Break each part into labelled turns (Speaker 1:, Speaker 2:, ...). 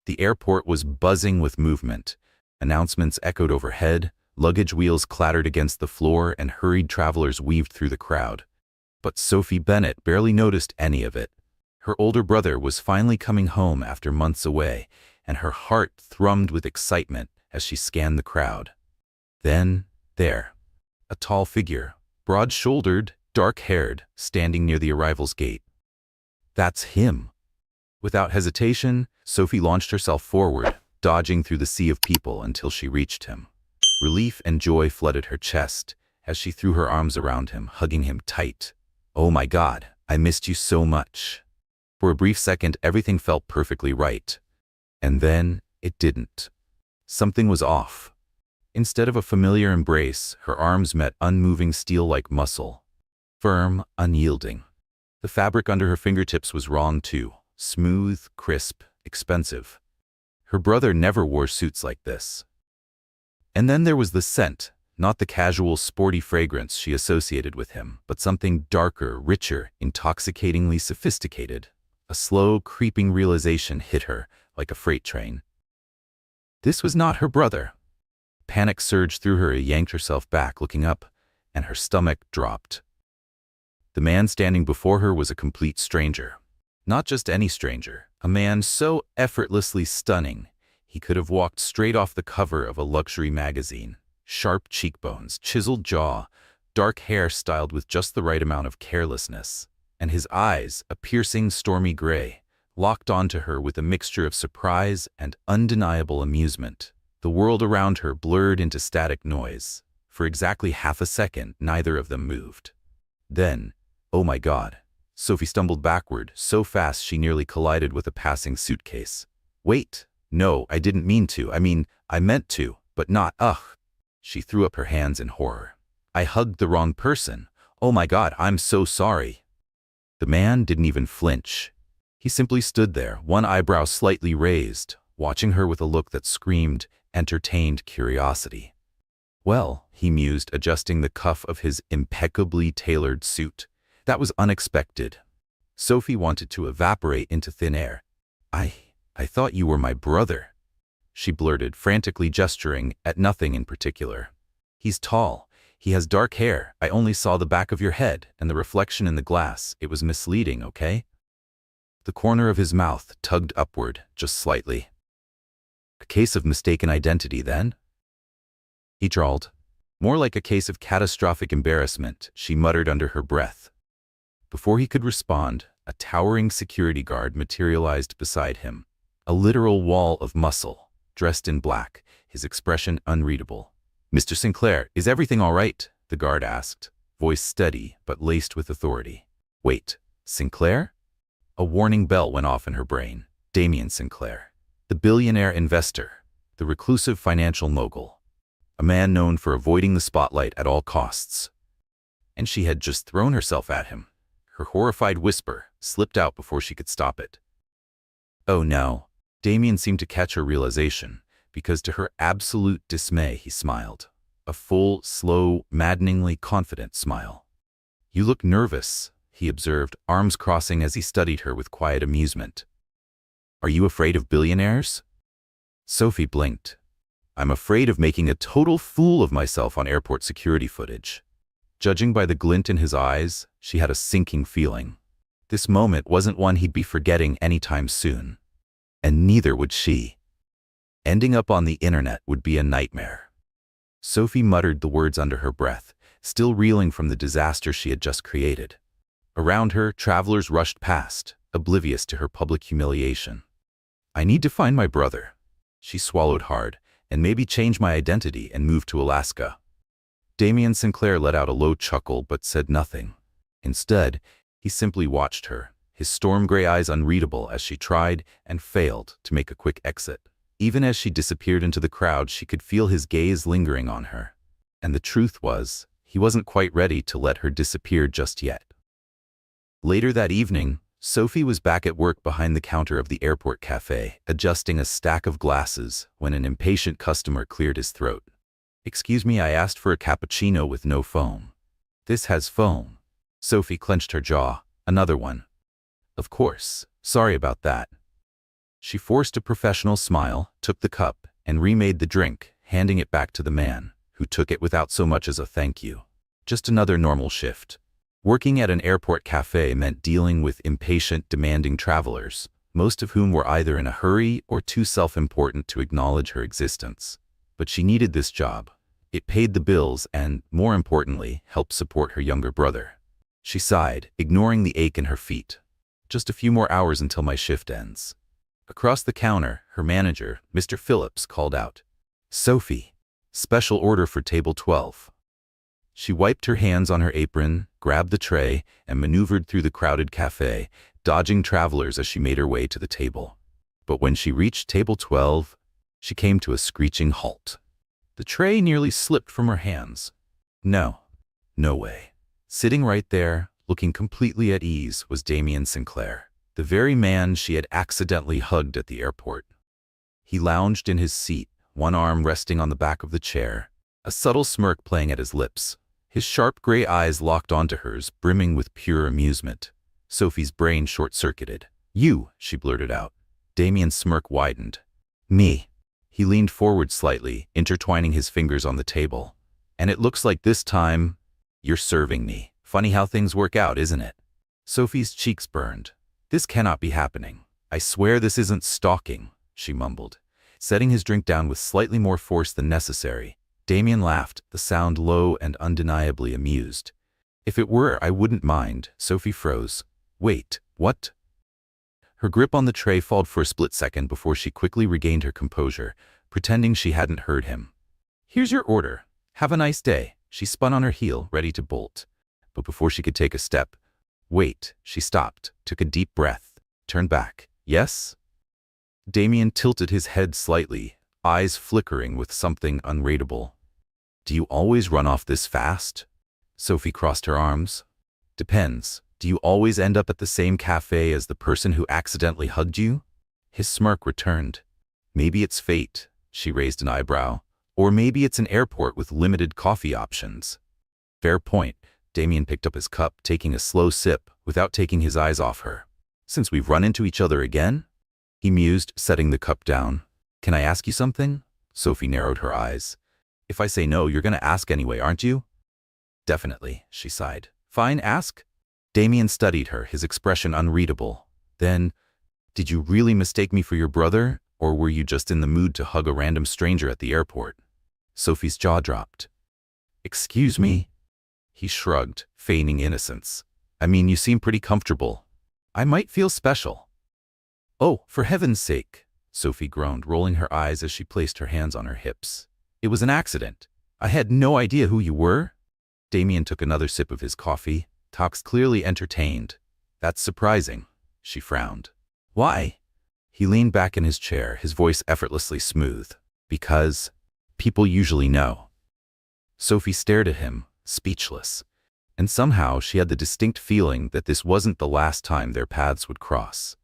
Speaker 1: The airport was buzzing with movement. Announcements echoed overhead, luggage wheels clattered against the floor, and hurried travelers weaved through the crowd. But Sophie Bennett barely noticed any of it. Her older brother was finally coming home after months away, and her heart thrummed with excitement as she scanned the crowd. Then, there, a tall figure, broad-shouldered, dark-haired, standing near the arrival's gate. That's him. Without hesitation, Sophie launched herself forward, dodging through the sea of people until she reached him. Relief and joy flooded her chest as she threw her arms around him, hugging him tight. "Oh my God, I missed you so much." For a brief second, everything felt perfectly right. And then, it didn't. Something was off. Instead of a familiar embrace, her arms met unmoving steel-like muscle. Firm, unyielding. The fabric under her fingertips was wrong too. Smooth, crisp, expensive. Her brother never wore suits like this. And then there was the scent, not the casual, sporty fragrance she associated with him, but something darker, richer, intoxicatingly sophisticated. A slow, creeping realization hit her like a freight train. This was not her brother. Panic surged through her. She yanked herself back, looking up, and her stomach dropped. The man standing before her was a complete stranger. Not just any stranger, a man so effortlessly stunning, he could have walked straight off the cover of a luxury magazine. Sharp cheekbones, chiseled jaw, dark hair styled with just the right amount of carelessness, and his eyes, a piercing, stormy gray, locked onto her with a mixture of surprise and undeniable amusement. The world around her blurred into static noise. For exactly half a second, neither of them moved. Then, oh my God, Sophie stumbled backward, so fast she nearly collided with a passing suitcase. Wait, no, I didn't mean to. I meant to, but not, ugh. She threw up her hands in horror. I hugged the wrong person. Oh my God, I'm so sorry. The man didn't even flinch. He simply stood there, one eyebrow slightly raised, watching her with a look that screamed entertained curiosity. Well, he mused, adjusting the cuff of his impeccably tailored suit. That was unexpected. Sophie wanted to evaporate into thin air. I thought you were my brother, she blurted, frantically gesturing at nothing in particular. He's tall. He has dark hair. I only saw the back of your head and the reflection in the glass. It was misleading, okay? The corner of his mouth tugged upward, just slightly. A case of mistaken identity, then? He drawled. More like a case of catastrophic embarrassment, she muttered under her breath. Before he could respond, a towering security guard materialized beside him. A literal wall of muscle, dressed in black, his expression unreadable. "Mr. Sinclair, is everything all right?" the guard asked, voice steady but laced with authority. Wait, Sinclair? A warning bell went off in her brain. Damien Sinclair. The billionaire investor. The reclusive financial mogul. A man known for avoiding the spotlight at all costs. And she had just thrown herself at him. Her horrified whisper slipped out before she could stop it. Oh no. Damien seemed to catch her realization, because to her absolute dismay he smiled. A full, slow, maddeningly confident smile. "You look nervous," he observed, arms crossing as he studied her with quiet amusement. "Are you afraid of billionaires?" Sophie blinked. "I'm afraid of making a total fool of myself on airport security footage." Judging by the glint in his eyes, she had a sinking feeling. This moment wasn't one he'd be forgetting anytime soon. And neither would she. Ending up on the internet would be a nightmare. Sophie muttered the words under her breath, still reeling from the disaster she had just created. Around her, travelers rushed past, oblivious to her public humiliation. "I need to find my brother." She swallowed hard, "and maybe change my identity and move to Alaska." Damien Sinclair let out a low chuckle but said nothing. Instead, he simply watched her, his storm-gray eyes unreadable as she tried and failed to make a quick exit. Even as she disappeared into the crowd, she could feel his gaze lingering on her. And the truth was, he wasn't quite ready to let her disappear just yet. Later that evening, Sophie was back at work behind the counter of the airport cafe, adjusting a stack of glasses when an impatient customer cleared his throat. "Excuse me, I asked for a cappuccino with no foam." "This has foam." Sophie clenched her jaw. "Another one." "Of course. Sorry about that." She forced a professional smile, took the cup, and remade the drink, handing it back to the man, who took it without so much as a thank you. Just another normal shift. Working at an airport cafe meant dealing with impatient, demanding travelers, most of whom were either in a hurry or too self-important to acknowledge her existence. But she needed this job. It paid the bills and, more importantly, helped support her younger brother. She sighed, ignoring the ache in her feet. Just a few more hours until my shift ends. Across the counter, her manager, Mr. Phillips, called out, "Sophie, special order for table 12. She wiped her hands on her apron, grabbed the tray, and maneuvered through the crowded cafe, dodging travelers as she made her way to the table. But when she reached table 12, she came to a screeching halt. The tray nearly slipped from her hands. No way. Sitting right there, looking completely at ease, was Damien Sinclair, the very man she had accidentally hugged at the airport. He lounged in his seat, one arm resting on the back of the chair, a subtle smirk playing at his lips. His sharp gray eyes locked onto hers, brimming with pure amusement. Sophie's brain short-circuited. "You," she blurted out. Damien's smirk widened. "Me." He leaned forward slightly, intertwining his fingers on the table. "And it looks like this time, you're serving me. Funny how things work out, isn't it?" Sophie's cheeks burned. "This cannot be happening. I swear this isn't stalking," she mumbled, setting his drink down with slightly more force than necessary. Damien laughed, the sound low and undeniably amused. "If it were, I wouldn't mind." Sophie froze. "Wait, what?" Her grip on the tray faltered for a split second before she quickly regained her composure, pretending she hadn't heard him. "Here's your order. Have a nice day." She spun on her heel, ready to bolt. But before she could take a step, "Wait." She stopped, took a deep breath, turned back. "Yes?" Damien tilted his head slightly, eyes flickering with something unreadable. "Do you always run off this fast?" Sophie crossed her arms. "Depends. Do you always end up at the same cafe as the person who accidentally hugged you?" His smirk returned. "Maybe it's fate." She raised an eyebrow. "Or maybe it's an airport with limited coffee options." "Fair point." Damien picked up his cup, taking a slow sip, without taking his eyes off her. "Since we've run into each other again?" He mused, setting the cup down. "Can I ask you something?" Sophie narrowed her eyes. "If I say no, you're gonna ask anyway, aren't you?" "Definitely," she sighed. "Fine, ask." Damien studied her, his expression unreadable. Then, "Did you really mistake me for your brother, or were you just in the mood to hug a random stranger at the airport?" Sophie's jaw dropped. "Excuse me?" He shrugged, feigning innocence. "I mean, you seem pretty comfortable. I might feel special." "Oh, for heaven's sake," Sophie groaned, rolling her eyes as she placed her hands on her hips. "It was an accident. I had no idea who you were." Damien took another sip of his coffee, talks clearly entertained. "That's surprising." She frowned. "Why?" He leaned back in his chair, his voice effortlessly smooth. "Because people usually know." Sophie stared at him, speechless. And somehow she had the distinct feeling that this wasn't the last time their paths would cross.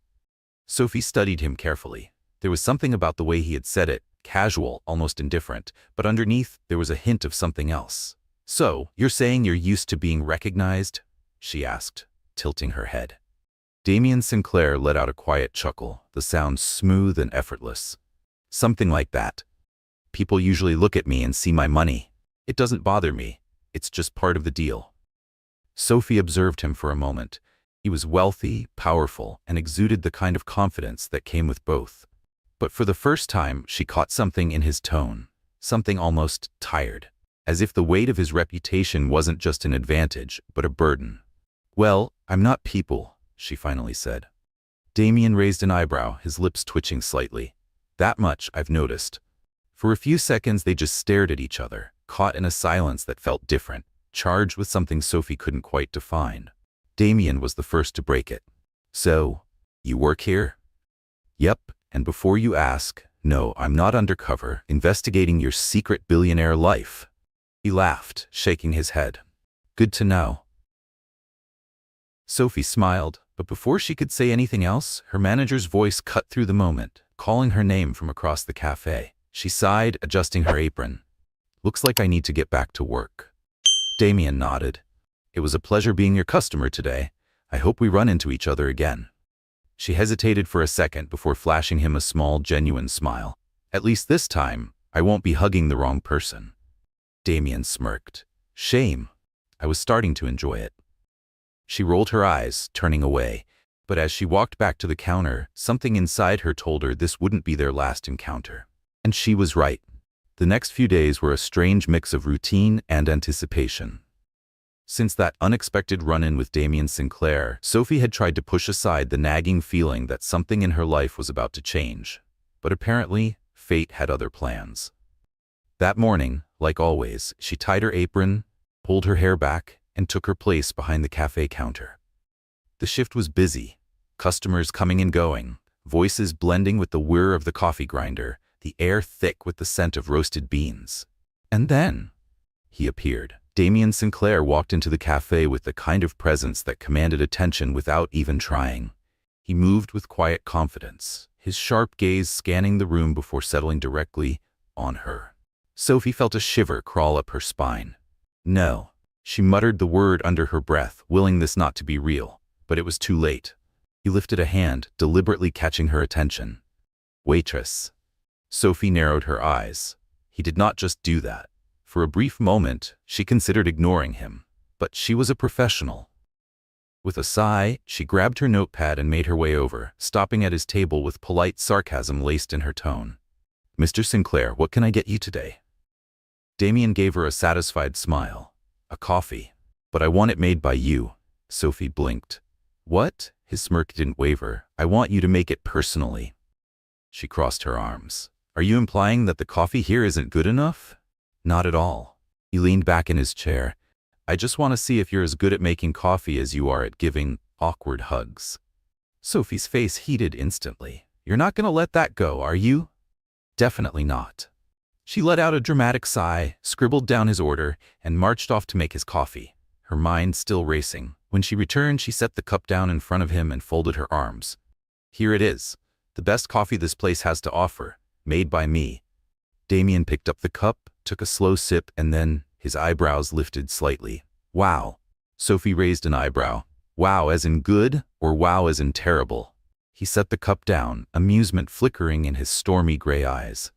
Speaker 1: Sophie studied him carefully. There was something about the way he had said it, casual, almost indifferent, but underneath there was a hint of something else. "So, you're saying you're used to being recognized?" she asked, tilting her head. Damien Sinclair let out a quiet chuckle, the sound smooth and effortless. "Something like that. People usually look at me and see my money. It doesn't bother me. It's just part of the deal." Sophie observed him for a moment. He was wealthy, powerful, and exuded the kind of confidence that came with both. But for the first time, she caught something in his tone, something almost tired, as if the weight of his reputation wasn't just an advantage, but a burden. "Well, I'm not people," she finally said. Damien raised an eyebrow, his lips twitching slightly. "That much I've noticed." For a few seconds they just stared at each other, caught in a silence that felt different, charged with something Sophie couldn't quite define. Damien was the first to break it. "So, you work here?" "Yep, and before you ask, no, I'm not undercover, investigating your secret billionaire life." He laughed, shaking his head. "Good to know." Sophie smiled, but before she could say anything else, her manager's voice cut through the moment, calling her name from across the cafe. She sighed, adjusting her apron. "Looks like I need to get back to work." Damien nodded. "It was a pleasure being your customer today. I hope we run into each other again." She hesitated for a second before flashing him a small, genuine smile. At least this time, I won't be hugging the wrong person. Damien smirked. Shame. I was starting to enjoy it. She rolled her eyes, turning away, but as she walked back to the counter, something inside her told her this wouldn't be their last encounter. And she was right. The next few days were a strange mix of routine and anticipation. Since that unexpected run-in with Damien Sinclair, Sophie had tried to push aside the nagging feeling that something in her life was about to change. But apparently, fate had other plans. That morning, like always, she tied her apron, pulled her hair back, and took her place behind the cafe counter. The shift was busy, customers coming and going, voices blending with the whir of the coffee grinder, the air thick with the scent of roasted beans. And then, he appeared. Damien Sinclair walked into the cafe with the kind of presence that commanded attention without even trying. He moved with quiet confidence, his sharp gaze scanning the room before settling directly on her. Sophie felt a shiver crawl up her spine. No. She muttered the word under her breath, willing this not to be real, but it was too late. He lifted a hand, deliberately catching her attention. Waitress. Sophie narrowed her eyes. He did not just do that. For a brief moment, she considered ignoring him, but she was a professional. With a sigh, she grabbed her notepad and made her way over, stopping at his table with polite sarcasm laced in her tone. Mr. Sinclair, what can I get you today? Damien gave her a satisfied smile. A coffee. But I want it made by you. Sophie blinked. What? His smirk didn't waver. I want you to make it personally. She crossed her arms. Are you implying that the coffee here isn't good enough? Not at all. He leaned back in his chair. I just want to see if you're as good at making coffee as you are at giving awkward hugs. Sophie's face heated instantly. You're not going to let that go, are you? Definitely not. She let out a dramatic sigh, scribbled down his order, and marched off to make his coffee, her mind still racing. When she returned, she set the cup down in front of him and folded her arms. Here it is. The best coffee this place has to offer, made by me. Damien picked up the cup, took a slow sip, and then his eyebrows lifted slightly. Wow. Sophie raised an eyebrow. Wow as in good, or wow as in terrible? He set the cup down, amusement flickering in his stormy gray eyes.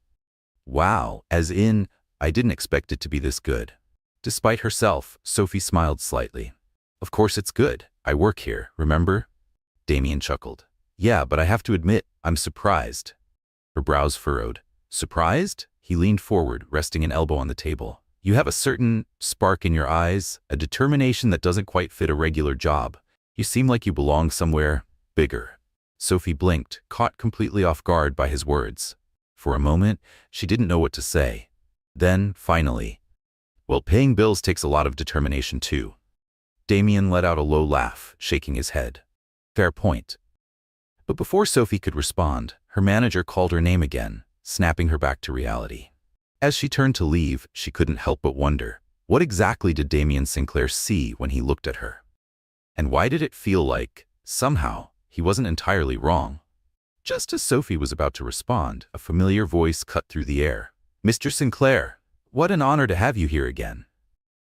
Speaker 1: Wow, as in, I didn't expect it to be this good. Despite herself, Sophie smiled slightly. Of course it's good. I work here, remember? Damien chuckled. Yeah, but I have to admit, I'm surprised. Her brows furrowed. Surprised? He leaned forward, resting an elbow on the table. You have a certain spark in your eyes, a determination that doesn't quite fit a regular job. You seem like you belong somewhere bigger. Sophie blinked, caught completely off guard by his words. For a moment, she didn't know what to say. Then, finally, well, paying bills takes a lot of determination too. Damien let out a low laugh, shaking his head. Fair point. But before Sophie could respond, her manager called her name again, snapping her back to reality. As she turned to leave, she couldn't help but wonder, what exactly did Damien Sinclair see when he looked at her? And why did it feel like, somehow, he wasn't entirely wrong? Just as Sophie was about to respond, a familiar voice cut through the air. Mr. Sinclair, what an honor to have you here again.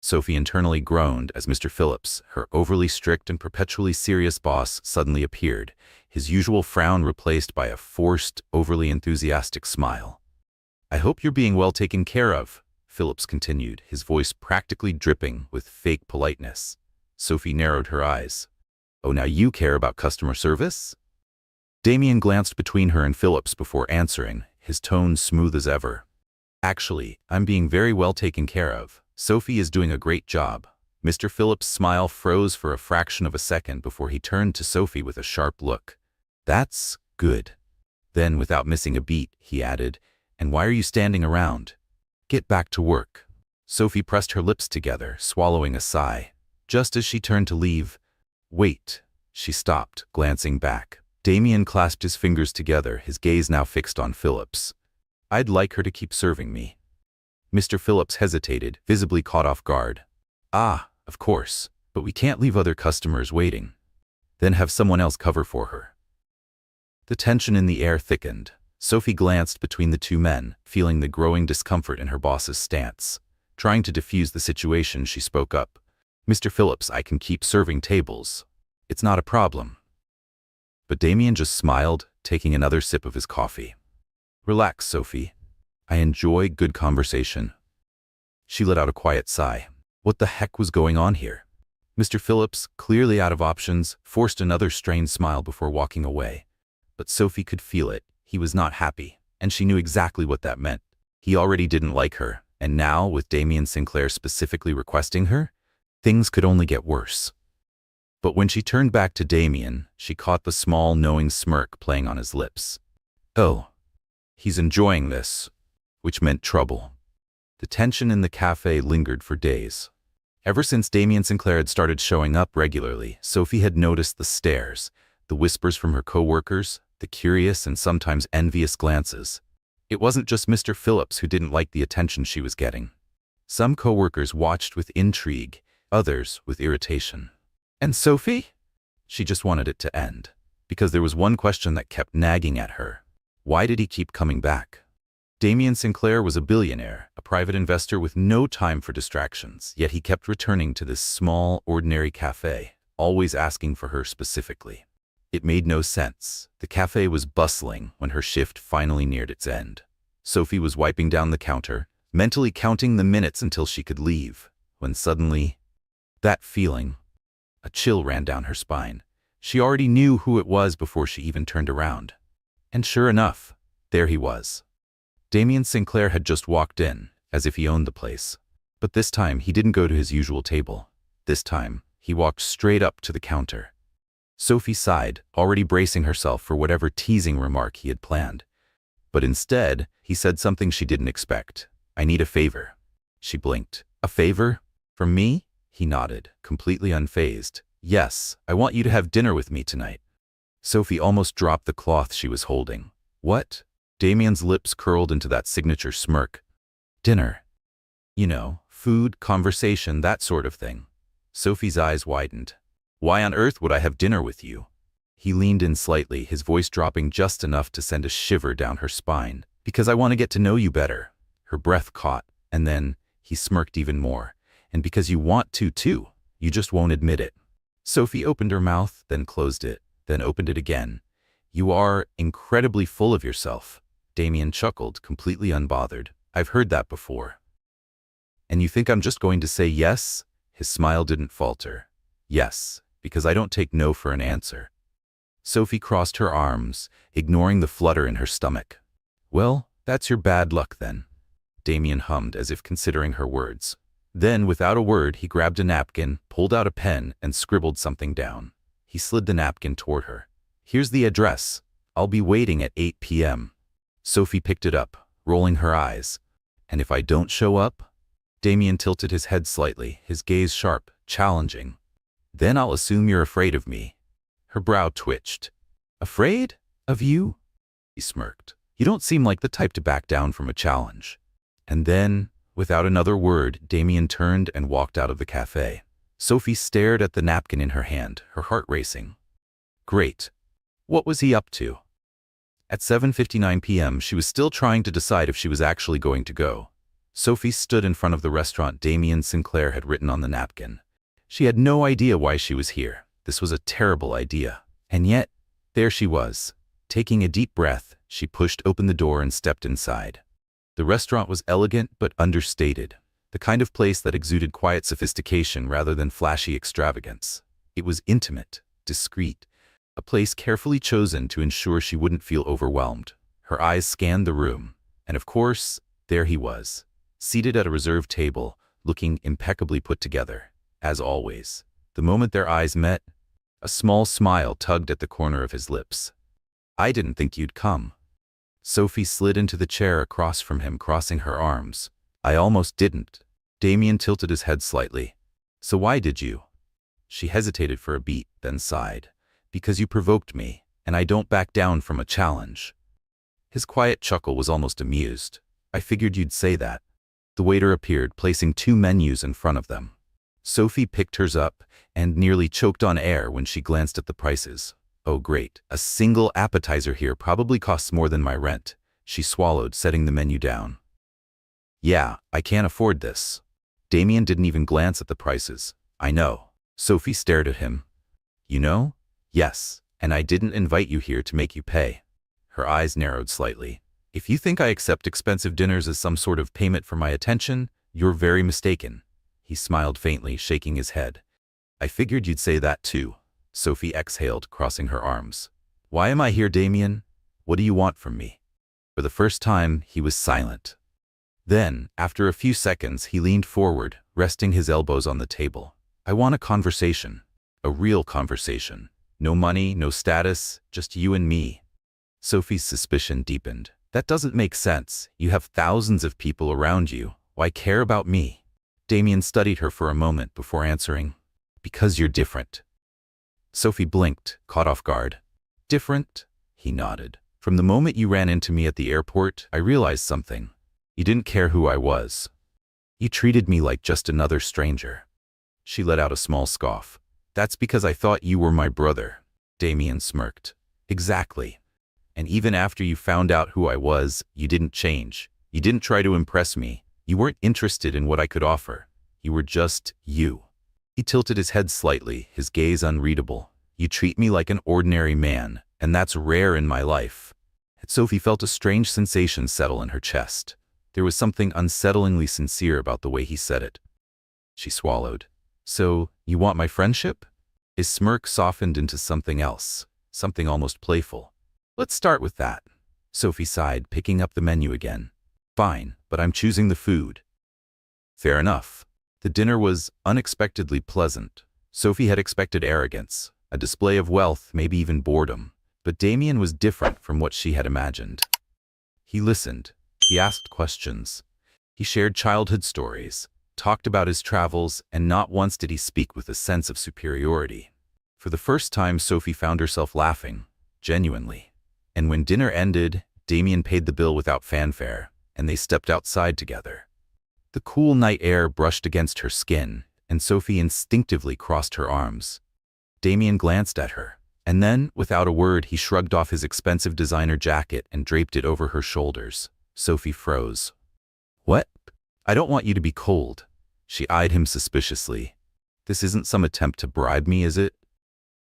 Speaker 1: Sophie internally groaned as Mr. Phillips, her overly strict and perpetually serious boss, suddenly appeared, his usual frown replaced by a forced, overly enthusiastic smile. I hope you're being well taken care of, Phillips continued, his voice practically dripping with fake politeness. Sophie narrowed her eyes. Oh, now you care about customer service? Damien glanced between her and Phillips before answering, his tone smooth as ever. Actually, I'm being very well taken care of. Sophie is doing a great job. Mr. Phillips' smile froze for a fraction of a second before he turned to Sophie with a sharp look. That's good. Then, without missing a beat, he added, and why are you standing around? Get back to work. Sophie pressed her lips together, swallowing a sigh. Just as she turned to leave, wait, she stopped, glancing back. Damien clasped his fingers together, his gaze now fixed on Phillips. I'd like her to keep serving me. Mr. Phillips hesitated, visibly caught off guard. Ah, of course, but we can't leave other customers waiting. Then have someone else cover for her. The tension in the air thickened. Sophie glanced between the two men, feeling the growing discomfort in her boss's stance. Trying to defuse the situation, she spoke up. Mr. Phillips, I can keep serving tables. It's not a problem. But Damien just smiled, taking another sip of his coffee. Relax, Sophie. I enjoy good conversation. She let out a quiet sigh. What the heck was going on here? Mr. Phillips, clearly out of options, forced another strained smile before walking away. But Sophie could feel it. He was not happy, and she knew exactly what that meant. He already didn't like her, and now, with Damien Sinclair specifically requesting her, things could only get worse. But when she turned back to Damien, she caught the small, knowing smirk playing on his lips. Oh, he's enjoying this, which meant trouble. The tension in the cafe lingered for days. Ever since Damien Sinclair had started showing up regularly, Sophie had noticed the stares, the whispers from her co-workers, the curious and sometimes envious glances. It wasn't just Mr. Phillips who didn't like the attention she was getting. Some co-workers watched with intrigue, others with irritation. And Sophie? She just wanted it to end, because there was one question that kept nagging at her. Why did he keep coming back? Damien Sinclair was a billionaire, a private investor with no time for distractions, yet he kept returning to this small, ordinary cafe, always asking for her specifically. It made no sense. The cafe was bustling when her shift finally neared its end. Sophie was wiping down the counter, mentally counting the minutes until she could leave, when suddenly, that feeling, a chill ran down her spine. She already knew who it was before she even turned around. And sure enough, there he was. Damien Sinclair had just walked in, as if he owned the place. But this time, he didn't go to his usual table. This time, he walked straight up to the counter. Sophie sighed, already bracing herself for whatever teasing remark he had planned. But instead, he said something she didn't expect. I need a favor. She blinked. A favor? From me? He nodded, completely unfazed. Yes, I want you to have dinner with me tonight. Sophie almost dropped the cloth she was holding. What? Damien's lips curled into that signature smirk. Dinner. You know, food, conversation, that sort of thing. Sophie's eyes widened. Why on earth would I have dinner with you? He leaned in slightly, his voice dropping just enough to send a shiver down her spine. Because I want to get to know you better. Her breath caught, and then he smirked even more. And because you want to, too. You just won't admit it. Sophie opened her mouth, then closed it, then opened it again. You are incredibly full of yourself. Damien chuckled, completely unbothered. I've heard that before. And you think I'm just going to say yes? His smile didn't falter. Yes, because I don't take no for an answer. Sophie crossed her arms, ignoring the flutter in her stomach. Well, that's your bad luck then. Damien hummed as if considering her words. Then, without a word, he grabbed a napkin, pulled out a pen, and scribbled something down. He slid the napkin toward her. Here's the address. I'll be waiting at 8 p.m. Sophie picked it up, rolling her eyes. And if I don't show up? Damien tilted his head slightly, his gaze sharp, challenging. Then I'll assume you're afraid of me. Her brow twitched. Afraid? Of you? He smirked. You don't seem like the type to back down from a challenge. And then, without another word, Damien turned and walked out of the cafe. Sophie stared at the napkin in her hand, her heart racing. Great. What was he up to? At 7:59 p.m., she was still trying to decide if she was actually going to go. Sophie stood in front of the restaurant Damien Sinclair had written on the napkin. She had no idea why she was here. This was a terrible idea. And yet, there she was. Taking a deep breath, she pushed open the door and stepped inside. The restaurant was elegant but understated, the kind of place that exuded quiet sophistication rather than flashy extravagance. It was intimate, discreet, a place carefully chosen to ensure she wouldn't feel overwhelmed. Her eyes scanned the room, and of course, there he was, seated at a reserved table, looking impeccably put together, as always. The moment their eyes met, a small smile tugged at the corner of his lips. I didn't think you'd come. Sophie slid into the chair across from him, crossing her arms. I almost didn't. Damien tilted his head slightly. So why did you? She hesitated for a beat, then sighed. Because you provoked me, and I don't back down from a challenge. His quiet chuckle was almost amused. I figured you'd say that. The waiter appeared, placing 2 menus in front of them. Sophie picked hers up and nearly choked on air when she glanced at the prices. Oh great, a single appetizer here probably costs more than my rent. She swallowed, setting the menu down. Yeah, I can't afford this. Damien didn't even glance at the prices. I know. Sophie stared at him. You know? Yes, And I didn't invite you here to make you pay. Her eyes narrowed slightly. If you think I accept expensive dinners as some sort of payment for my attention, you're very mistaken. He smiled faintly, shaking his head. I figured you'd say that too. Sophie exhaled, crossing her arms. Why am I here, Damien? What do you want from me? For the first time, he was silent. Then, after a few seconds, he leaned forward, resting his elbows on the table. I want a conversation. A real conversation. No money, no status, just you and me. Sophie's suspicion deepened. That doesn't make sense. You have thousands of people around you. Why care about me? Damien studied her for a moment before answering. Because you're different. Sophie blinked, caught off guard. Different? He nodded. From the moment you ran into me at the airport, I realized something. You didn't care who I was. You treated me like just another stranger. She let out a small scoff. That's because I thought you were my brother. Damien smirked. Exactly. And even after you found out who I was, you didn't change. You didn't try to impress me. You weren't interested in what I could offer. You were just you. He tilted his head slightly, his gaze unreadable. You treat me like an ordinary man, and that's rare in my life. Sophie felt a strange sensation settle in her chest. There was something unsettlingly sincere about the way he said it. She swallowed. So, you want my friendship? His smirk softened into something else, something almost playful. Let's start with that. Sophie sighed, picking up the menu again. Fine, but I'm choosing the food. Fair enough. The dinner was unexpectedly pleasant. Sophie had expected arrogance, a display of wealth, maybe even boredom. But Damien was different from what she had imagined. He listened. He asked questions. He shared childhood stories, talked about his travels, and not once did he speak with a sense of superiority. For the first time, Sophie found herself laughing, genuinely. And when dinner ended, Damien paid the bill without fanfare, and they stepped outside together. The cool night air brushed against her skin, and Sophie instinctively crossed her arms. Damien glanced at her, and then, without a word, he shrugged off his expensive designer jacket and draped it over her shoulders. Sophie froze. What? I don't want you to be cold. She eyed him suspiciously. This isn't some attempt to bribe me, is it?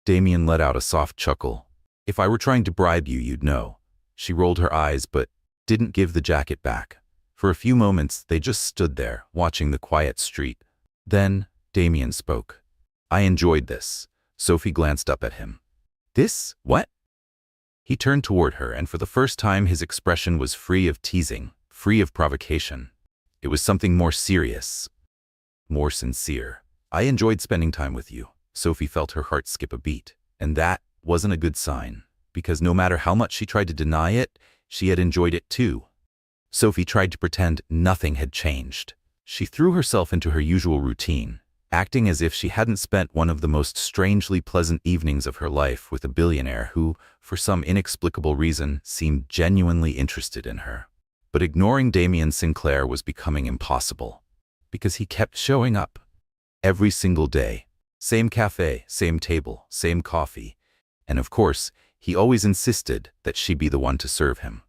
Speaker 1: Damien let out a soft chuckle. If I were trying to bribe you, you'd know. She rolled her eyes, but didn't give the jacket back. For a few moments, they just stood there, watching the quiet street. Then, Damien spoke. I enjoyed this. Sophie glanced up at him. This? What? He turned toward her, and for the first time his expression was free of teasing, free of provocation. It was something more serious, more sincere. I enjoyed spending time with you. Sophie felt her heart skip a beat, and that wasn't a good sign, because no matter how much she tried to deny it, she had enjoyed it too. Sophie tried to pretend nothing had changed. She threw herself into her usual routine, acting as if she hadn't spent one of the most strangely pleasant evenings of her life with a billionaire who, for some inexplicable reason, seemed genuinely interested in her. But ignoring Damien Sinclair was becoming impossible, because he kept showing up. Every single day. Same cafe, same table, same coffee. And of course, he always insisted that she be the one to serve him.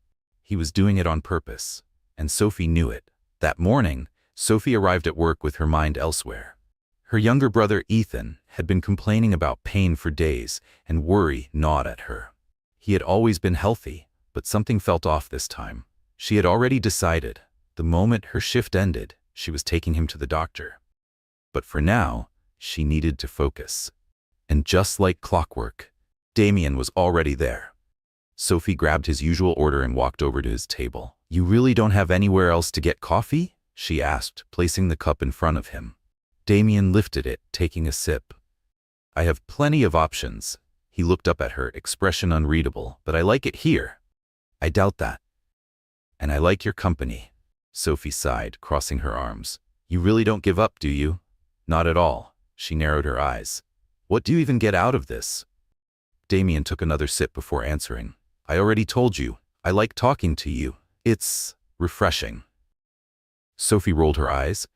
Speaker 1: He was doing it on purpose, and Sophie knew it. That morning, Sophie arrived at work with her mind elsewhere. Her younger brother, Ethan, had been complaining about pain for days, and worry gnawed at her. He had always been healthy, but something felt off this time. She had already decided, the moment her shift ended, she was taking him to the doctor. But for now, she needed to focus. And just like clockwork, Damien was already there. Sophie grabbed his usual order and walked over to his table. You really don't have anywhere else to get coffee? She asked, placing the cup in front of him. Damien lifted it, taking a sip. I have plenty of options. He looked up at her, expression unreadable, but I like it here. I doubt that. And I like your company. Sophie sighed, crossing her arms. You really don't give up, do you? Not at all. She narrowed her eyes. What do you even get out of this? Damien took another sip before answering. I already told you. I like talking to you. It's refreshing. Sophie rolled her eyes.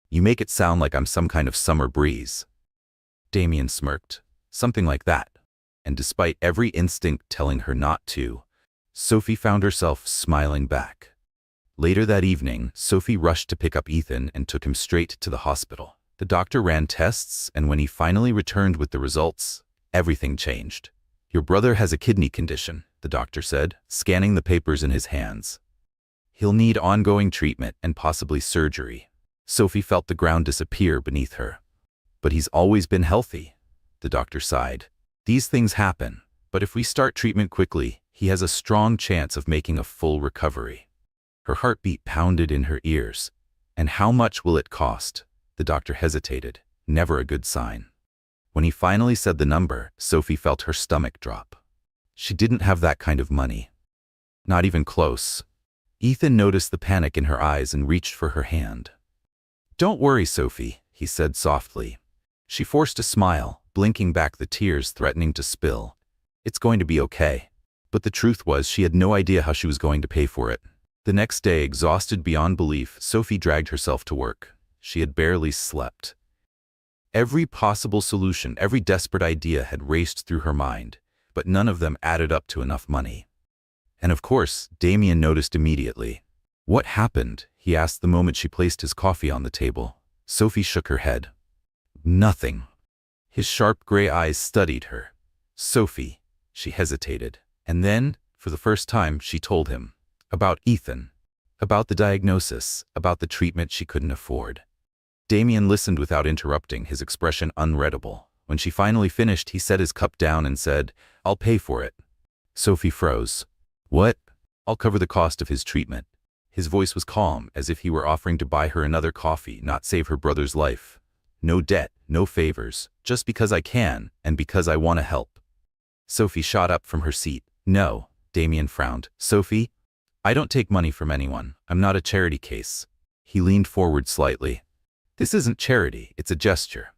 Speaker 1: You make it sound like I'm some kind of summer breeze. Damien smirked. Something like that. And despite every instinct telling her not to, Sophie found herself smiling back. Later that evening, Sophie rushed to pick up Ethan and took him straight to the hospital. The doctor ran tests, and when he finally returned with the results, everything changed. Your brother has a kidney condition, the doctor said, scanning the papers in his hands. He'll need ongoing treatment and possibly surgery. Sophie felt the ground disappear beneath her. But he's always been healthy, the doctor sighed. These things happen, but if we start treatment quickly, he has a strong chance of making a full recovery. Her heartbeat pounded in her ears. And how much will it cost? The doctor hesitated, never a good sign. When he finally said the number, Sophie felt her stomach drop. She didn't have that kind of money. Not even close. Ethan noticed the panic in her eyes and reached for her hand. Don't worry, Sophie, he said softly. She forced a smile, blinking back the tears threatening to spill. It's going to be okay. But the truth was she had no idea how she was going to pay for it. The next day, exhausted beyond belief, Sophie dragged herself to work. She had barely slept. Every possible solution, every desperate idea had raced through her mind, but none of them added up to enough money. And of course, Damien noticed immediately. What happened? He asked the moment she placed his coffee on the table. Sophie shook her head. Nothing. His sharp gray eyes studied her. Sophie. She hesitated. And then, for the first time, she told him. About Ethan. About the diagnosis. About the treatment she couldn't afford. Damien listened without interrupting, his expression unreadable. When she finally finished, he set his cup down and said, I'll pay for it. Sophie froze. What? I'll cover the cost of his treatment. His voice was calm, as if he were offering to buy her another coffee, not save her brother's life. No debt, no favors, just because I can, and because I want to help. Sophie shot up from her seat. No, Damien frowned. Sophie, I don't take money from anyone. I'm not a charity case. He leaned forward slightly. This isn't charity, it's a gesture.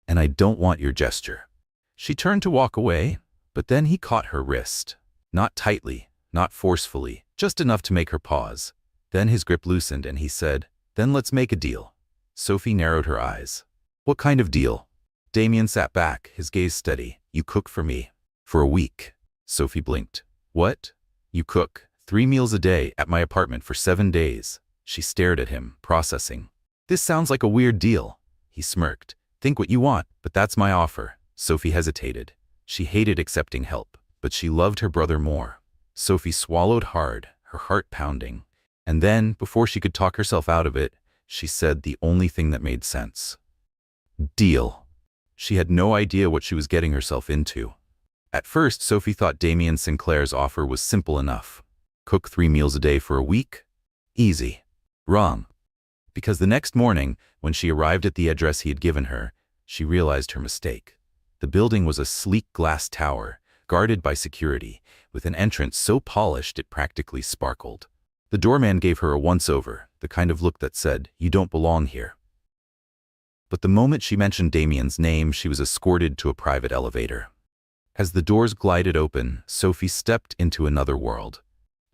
Speaker 1: And I don't want your gesture. She turned to walk away, but then he caught her wrist. Not tightly, not forcefully, just enough to make her pause. Then his grip loosened and he said, Then let's make a deal. Sophie narrowed her eyes. What kind of deal? Damien sat back, his gaze steady. You cook for me. For a week. Sophie blinked. What? You cook 3 meals a day at my apartment for 7 days. She stared at him, processing. This sounds like a weird deal. He smirked. Think what you want, but that's my offer. Sophie hesitated. She hated accepting help, but she loved her brother more. Sophie swallowed hard, her heart pounding. And then, before she could talk herself out of it, she said the only thing that made sense. Deal. She had no idea what she was getting herself into. At first, Sophie thought Damien Sinclair's offer was simple enough. Cook 3 meals a day for a week? Easy. Wrong. Because the next morning, when she arrived at the address he had given her, she realized her mistake. The building was a sleek glass tower, guarded by security, with an entrance so polished it practically sparkled. The doorman gave her a once-over, the kind of look that said, You don't belong here. But the moment she mentioned Damien's name, she was escorted to a private elevator. As the doors glided open, Sophie stepped into another world.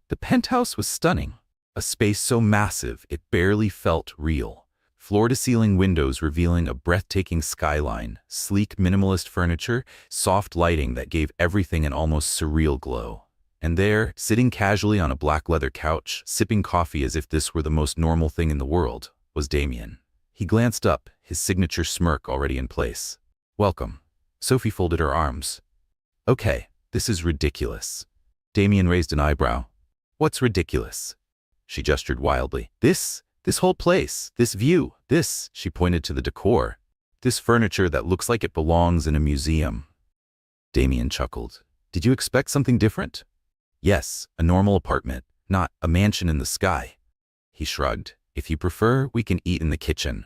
Speaker 1: The penthouse was stunning. A space so massive it barely felt real. Floor-to-ceiling windows revealing a breathtaking skyline, sleek minimalist furniture, soft lighting that gave everything an almost surreal glow. And there, sitting casually on a black leather couch, sipping coffee as if this were the most normal thing in the world, was Damien. He glanced up, his signature smirk already in place. Welcome. Sophie folded her arms. Okay, this is ridiculous. Damien raised an eyebrow. What's ridiculous? She gestured wildly. This whole place, this view, she pointed to the decor. This furniture that looks like it belongs in a museum. Damien chuckled. Did you expect something different? Yes, a normal apartment, not a mansion in the sky. He shrugged. If you prefer, we can eat in the kitchen.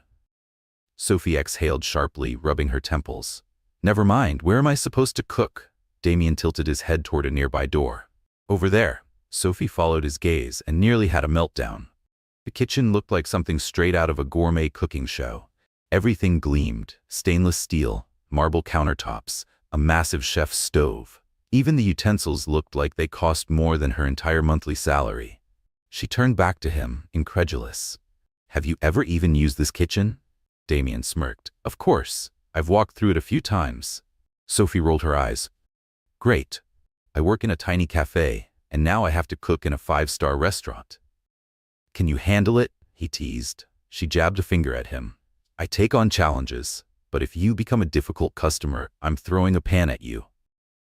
Speaker 1: Sophie exhaled sharply, rubbing her temples. Never mind, where am I supposed to cook? Damien tilted his head toward a nearby door. Over there. Sophie followed his gaze and nearly had a meltdown. The kitchen looked like something straight out of a gourmet cooking show. Everything gleamed, stainless steel, marble countertops, a massive chef's stove. Even the utensils looked like they cost more than her entire monthly salary. She turned back to him, incredulous. Have you ever even used this kitchen? Damien smirked. Of course. I've walked through it a few times. Sophie rolled her eyes. Great. I work in a tiny cafe, and now I have to cook in a 5-star restaurant. Can you handle it? He teased. She jabbed a finger at him. I take on challenges, but if you become a difficult customer, I'm throwing a pan at you.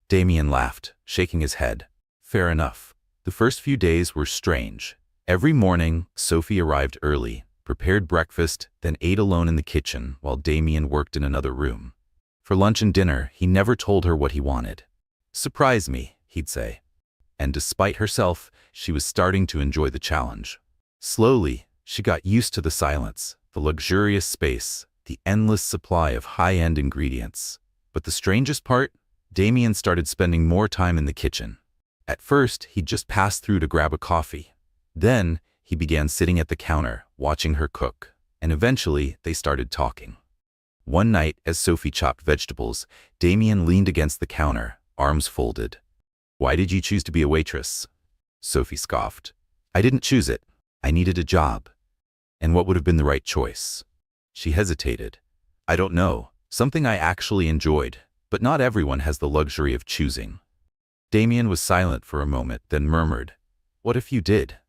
Speaker 1: Damien laughed, shaking his head. Fair enough. The first few days were strange. Every morning, Sophie arrived early, prepared breakfast, then ate alone in the kitchen while Damien worked in another room. For lunch and dinner, he never told her what he wanted. "Surprise me," he'd say. And despite herself, she was starting to enjoy the challenge. Slowly, she got used to the silence, the luxurious space, the endless supply of high-end ingredients. But the strangest part? Damien started spending more time in the kitchen. At first, he'd just pass through to grab a coffee. Then, he began sitting at the counter, watching her cook, and eventually, they started talking. One night, as Sophie chopped vegetables, Damien leaned against the counter, arms folded. "Why did you choose to be a waitress?" Sophie scoffed. "I didn't choose it. I needed a job." "And what would have been the right choice?" She hesitated. "I don't know. Something I actually enjoyed, but not everyone has the luxury of choosing." Damien was silent for a moment, then murmured, "What if you did?"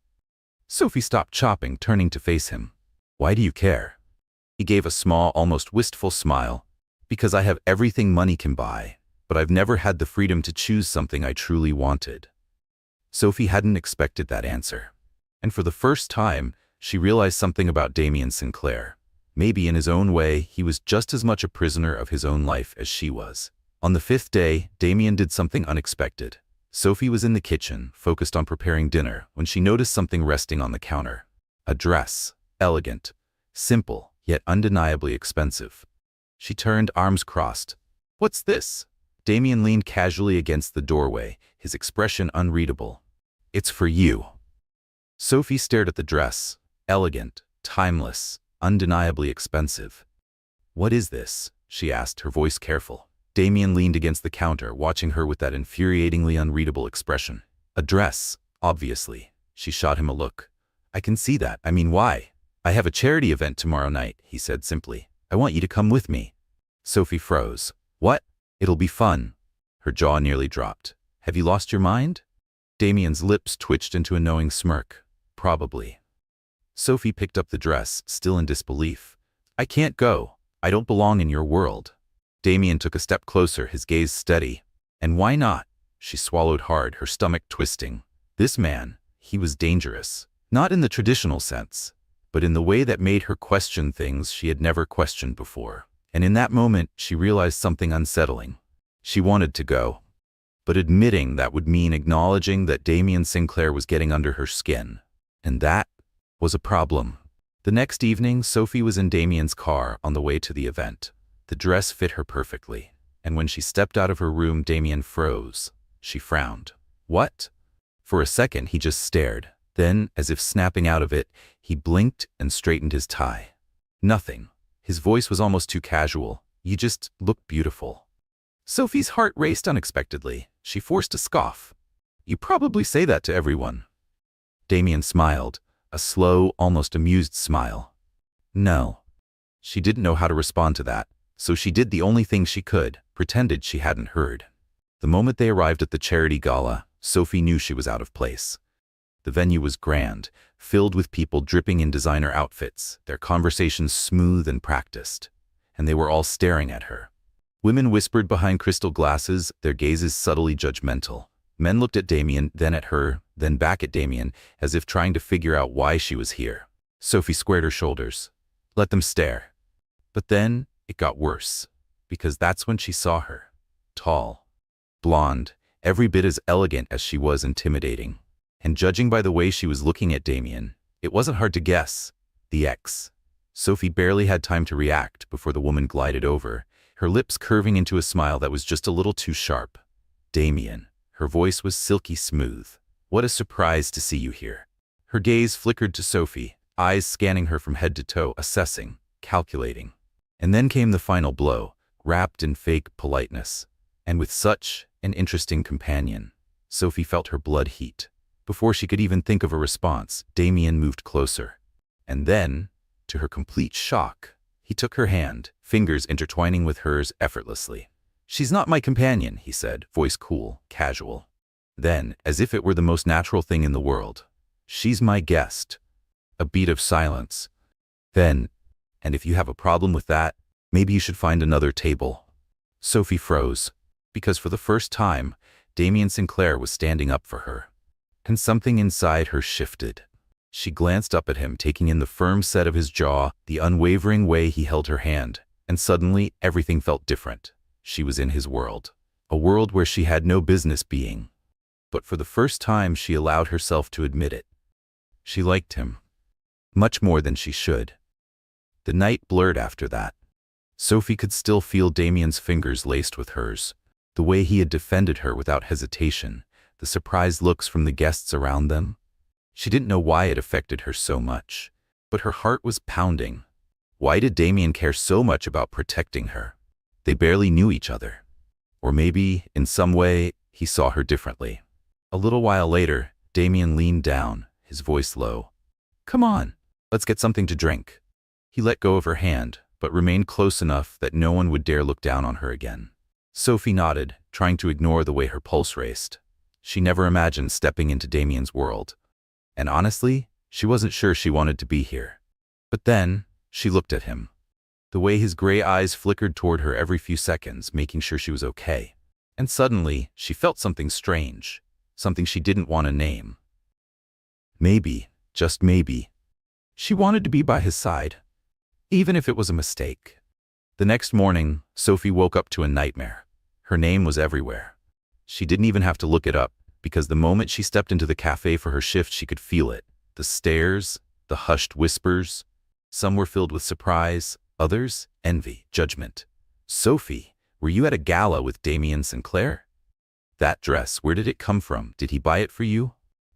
Speaker 1: Sophie stopped chopping, turning to face him. "Why do you care?" He gave a small, almost wistful smile. "Because I have everything money can buy, but I've never had the freedom to choose something I truly wanted." Sophie hadn't expected that answer. And for the first time, she realized something about Damien Sinclair. Maybe in his own way, he was just as much a prisoner of his own life as she was. On the fifth day, Damien did something unexpected. Sophie was in the kitchen, focused on preparing dinner, when she noticed something resting on the counter. A dress. Elegant. Simple, yet undeniably expensive. She turned, arms crossed. "What's this?" Damien leaned casually against the doorway, his expression unreadable. "It's for you." Sophie stared at the dress. Elegant, timeless, undeniably expensive. "What is this?" she asked, her voice careful. Damien leaned against the counter, watching her with that infuriatingly unreadable expression. "A dress, obviously." She shot him a look. "I can see that. I mean, why?" "I have a charity event tomorrow night," he said simply. "I want you to come with me." Sophie froze. "What? It'll be fun." Her jaw nearly dropped. "Have you lost your mind?" Damien's lips twitched into a knowing smirk. "Probably." Sophie picked up the dress, still in disbelief. "I can't go. I don't belong in your world." Damien took a step closer, his gaze steady. "And why not?" She swallowed hard, her stomach twisting. This man, he was dangerous. Not in the traditional sense, but in the way that made her question things she had never questioned before. And in that moment, she realized something unsettling. She wanted to go. But admitting that would mean acknowledging that Damien Sinclair was getting under her skin. And that was a problem. The next evening, Sophie was in Damien's car on the way to the event. The dress fit her perfectly, and when she stepped out of her room, Damien froze. She frowned. "What?" For a second, he just stared. Then, as if snapping out of it, he blinked and straightened his tie. "Nothing." His voice was almost too casual. "You just look beautiful." Sophie's heart raced unexpectedly. She forced a scoff. "You probably say that to everyone." Damien smiled, a slow, almost amused smile. "No." She didn't know how to respond to that. So she did the only thing she could, pretended she hadn't heard. The moment they arrived at the charity gala, Sophie knew she was out of place. The venue was grand, filled with people dripping in designer outfits, their conversations smooth and practiced. And they were all staring at her. Women whispered behind crystal glasses, their gazes subtly judgmental. Men looked at Damien, then at her, then back at Damien, as if trying to figure out why she was here. Sophie squared her shoulders. Let them stare. But then, it got worse, because that's when she saw her. Tall, blonde, every bit as elegant as she was intimidating. And judging by the way she was looking at Damien, it wasn't hard to guess. The ex. Sophie barely had time to react before the woman glided over, her lips curving into a smile that was just a little too sharp. "Damien." Her voice was silky smooth. "What a surprise to see you here." Her gaze flickered to Sophie, eyes scanning her from head to toe, assessing, calculating. And then came the final blow, wrapped in fake politeness. And with such an interesting companion, Sophie felt her blood heat. Before she could even think of a response, Damien moved closer. And then, to her complete shock, he took her hand, fingers intertwining with hers effortlessly. "She's not my companion," he said, voice cool, casual. Then, as if it were the most natural thing in the world, "She's my guest." A beat of silence. Then, "And if you have a problem with that, maybe you should find another table." Sophie froze. Because for the first time, Damien Sinclair was standing up for her. And something inside her shifted. She glanced up at him, taking in the firm set of his jaw, the unwavering way he held her hand, and suddenly everything felt different. She was in his world. A world where she had no business being. But for the first time, she allowed herself to admit it. She liked him. Much more than she should. The night blurred after that. Sophie could still feel Damien's fingers laced with hers, the way he had defended her without hesitation, the surprised looks from the guests around them. She didn't know why it affected her so much, but her heart was pounding. Why did Damien care so much about protecting her? They barely knew each other. Or maybe, in some way, he saw her differently. A little while later, Damien leaned down, his voice low. "Come on, let's get something to drink." He let go of her hand, but remained close enough that no one would dare look down on her again. Sophie nodded, trying to ignore the way her pulse raced. She never imagined stepping into Damien's world. And honestly, she wasn't sure she wanted to be here. But then, she looked at him. The way his gray eyes flickered toward her every few seconds, making sure she was okay. And suddenly, she felt something strange, something she didn't want to name. Maybe, just maybe, she wanted to be by his side, even if it was a mistake. The next morning, Sophie woke up to a nightmare. Her name was everywhere. She didn't even have to look it up, because the moment she stepped into the cafe for her shift, she could feel it. The stares, the hushed whispers. Some were filled with surprise, others, envy, judgment. "Sophie, were you at a gala with Damien Sinclair? That dress, where did it come from? Did he buy it for you?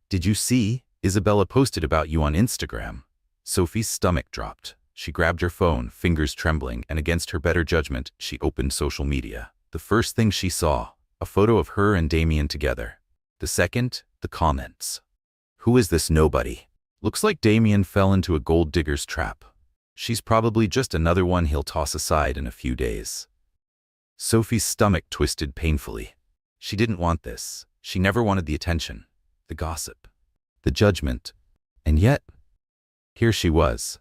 Speaker 1: Did you see? Isabella posted about you on Instagram." Sophie's stomach dropped. She grabbed her phone, fingers trembling, and against her better judgment, she opened social media. The first thing she saw, a photo of her and Damien together. The second, the comments. "Who is this nobody? Looks like Damien fell into a gold digger's trap. She's probably just another one he'll toss aside in a few days." Sophie's stomach twisted painfully. She didn't want this. She never wanted the attention, the gossip, the judgment. And yet, here she was.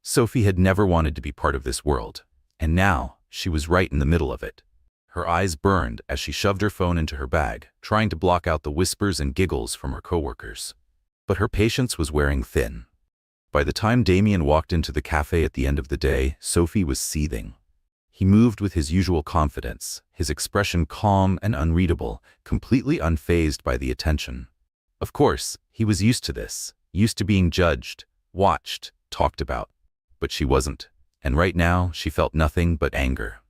Speaker 1: Sophie had never wanted to be part of this world, and now she was right in the middle of it. Her eyes burned as she shoved her phone into her bag, trying to block out the whispers and giggles from her coworkers. But her patience was wearing thin. By the time Damien walked into the cafe at the end of the day, Sophie was seething. He moved with his usual confidence, his expression calm and unreadable, completely unfazed by the attention. Of course, he was used to this, used to being judged, watched, talked about. But she wasn't, and right now she felt nothing but anger.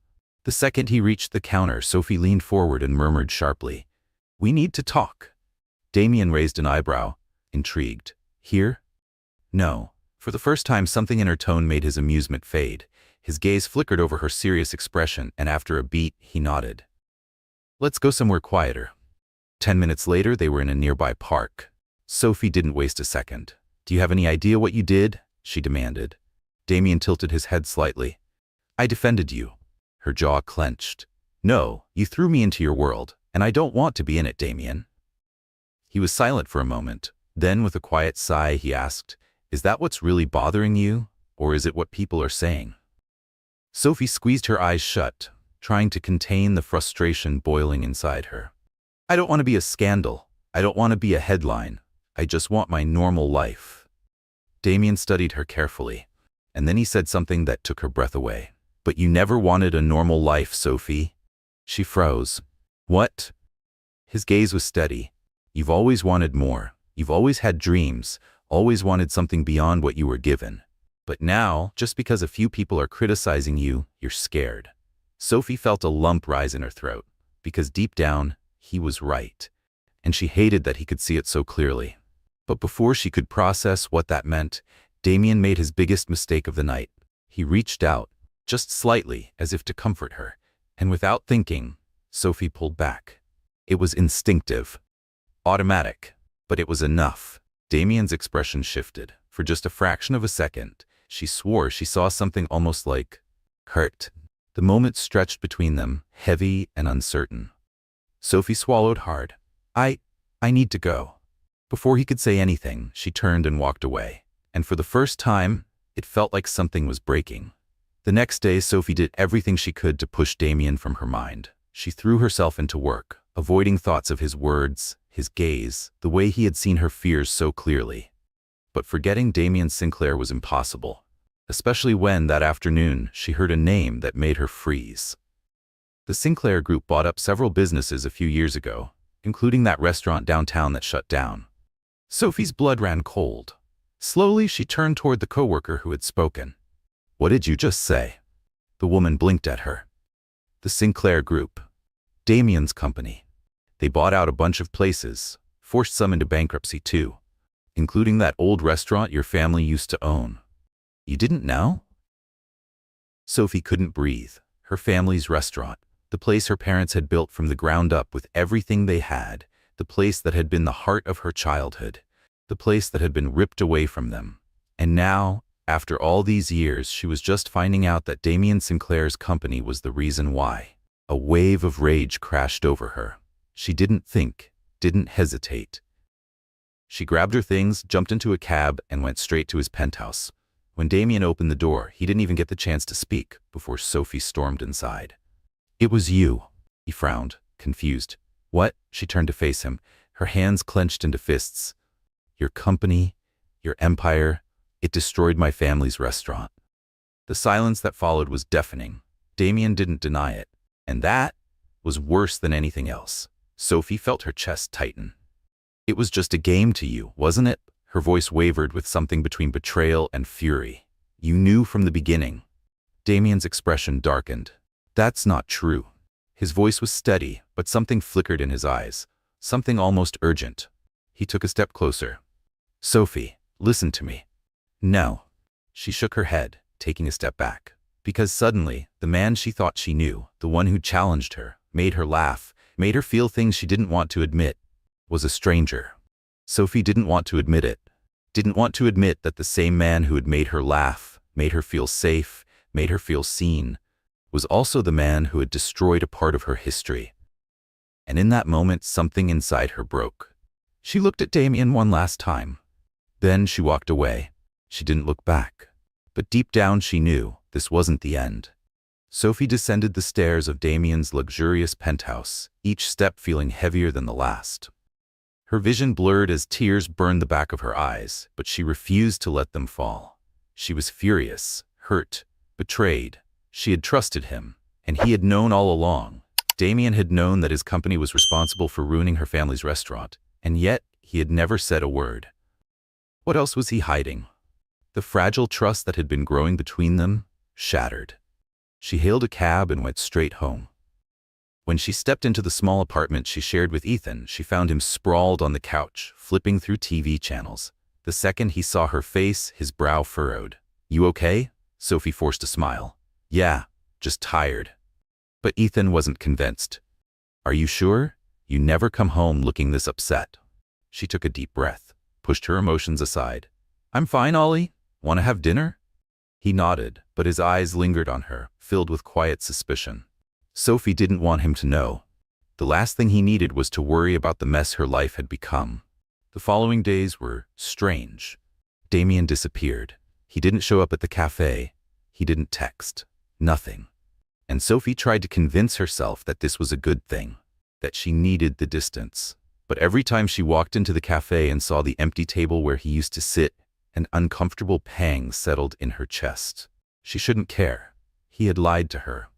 Speaker 1: The second he reached the counter, Sophie leaned forward and murmured sharply, "We need to talk." Damien raised an eyebrow, intrigued. "Here?" "No." For the first time, something in her tone made his amusement fade. His gaze flickered over her serious expression, and after a beat, he nodded. "Let's go somewhere quieter." 10 minutes later, they were in a nearby park. Sophie didn't waste a second. "Do you have any idea what you did?" she demanded. Damien tilted his head slightly. "I defended you." Her jaw clenched. "No, you threw me into your world, and I don't want to be in it, Damien." He was silent for a moment. Then, with a quiet sigh, he asked, "Is that what's really bothering you, or is it what people are saying?" Sophie squeezed her eyes shut, trying to contain the frustration boiling inside her. "I don't want to be a scandal. I don't want to be a headline. I just want my normal life." Damien studied her carefully, and then he said something that took her breath away. "But you never wanted a normal life, Sophie." She froze. "What?" His gaze was steady. "You've always wanted more. You've always had dreams, always wanted something beyond what you were given. But now, just because a few people are criticizing you, you're scared." Sophie felt a lump rise in her throat, because deep down, he was right. And she hated that he could see it so clearly. But before she could process what that meant, Damien made his biggest mistake of the night. He reached out, just slightly, as if to comfort her, and without thinking, Sophie pulled back. It was instinctive, automatic, but it was enough. Damien's expression shifted. For just a fraction of a second, she swore she saw something almost like hurt. The moment stretched between them, heavy and uncertain. Sophie swallowed hard. I need to go." Before he could say anything, she turned and walked away. And for the first time, it felt like something was breaking. The next day, Sophie did everything she could to push Damien from her mind. She threw herself into work, avoiding thoughts of his words, his gaze, the way he had seen her fears so clearly. But forgetting Damien Sinclair was impossible, especially when, that afternoon, she heard a name that made her freeze. The Sinclair Group bought up several businesses a few years ago, including that restaurant downtown that shut down. Sophie's blood ran cold. Slowly, she turned toward the coworker who had spoken. "What did you just say?" The woman blinked at her. "The Sinclair Group. Damien's company. They bought out a bunch of places, forced some into bankruptcy too, including that old restaurant your family used to own. You didn't know?" Sophie couldn't breathe. Her family's restaurant, the place her parents had built from the ground up with everything they had, the place that had been the heart of her childhood, the place that had been ripped away from them. And now, after all these years, she was just finding out that Damien Sinclair's company was the reason why. A wave of rage crashed over her. She didn't think, didn't hesitate. She grabbed her things, jumped into a cab, and went straight to his penthouse. When Damien opened the door, he didn't even get the chance to speak before Sophie stormed inside. "It was you," he frowned, confused. "What?" She turned to face him, her hands clenched into fists. "Your company, your empire, it destroyed my family's restaurant." The silence that followed was deafening. Damien didn't deny it, and that was worse than anything else. Sophie felt her chest tighten. "It was just a game to you, wasn't it?" Her voice wavered with something between betrayal and fury. "You knew from the beginning." Damien's expression darkened. "That's not true." His voice was steady, but something flickered in his eyes, something almost urgent. He took a step closer. "Sophie, listen to me." "No." She shook her head, taking a step back. Because suddenly, the man she thought she knew, the one who challenged her, made her laugh, made her feel things she didn't want to admit, was a stranger. Sophie didn't want to admit it. Didn't want to admit that the same man who had made her laugh, made her feel safe, made her feel seen, was also the man who had destroyed a part of her history. And in that moment, something inside her broke. She looked at Damien one last time. Then she walked away. She didn't look back. But deep down she knew this wasn't the end. Sophie descended the stairs of Damien's luxurious penthouse, each step feeling heavier than the last. Her vision blurred as tears burned the back of her eyes, but she refused to let them fall. She was furious, hurt, betrayed. She had trusted him, and he had known all along. Damien had known that his company was responsible for ruining her family's restaurant, and yet he had never said a word. What else was he hiding? The fragile trust that had been growing between them shattered. She hailed a cab and went straight home. When she stepped into the small apartment she shared with Ethan, she found him sprawled on the couch, flipping through TV channels. The second he saw her face, his brow furrowed. "You okay?" Sophie forced a smile. "Yeah, just tired." But Ethan wasn't convinced. "Are you sure? You never come home looking this upset." She took a deep breath, pushed her emotions aside. "I'm fine, Ollie. Want to have dinner?" He nodded, but his eyes lingered on her, filled with quiet suspicion. Sophie didn't want him to know. The last thing he needed was to worry about the mess her life had become. The following days were strange. Damien disappeared. He didn't show up at the cafe. He didn't text. Nothing. And Sophie tried to convince herself that this was a good thing, that she needed the distance. But every time she walked into the cafe and saw the empty table where he used to sit, an uncomfortable pang settled in her chest. She shouldn't care. He had lied to her.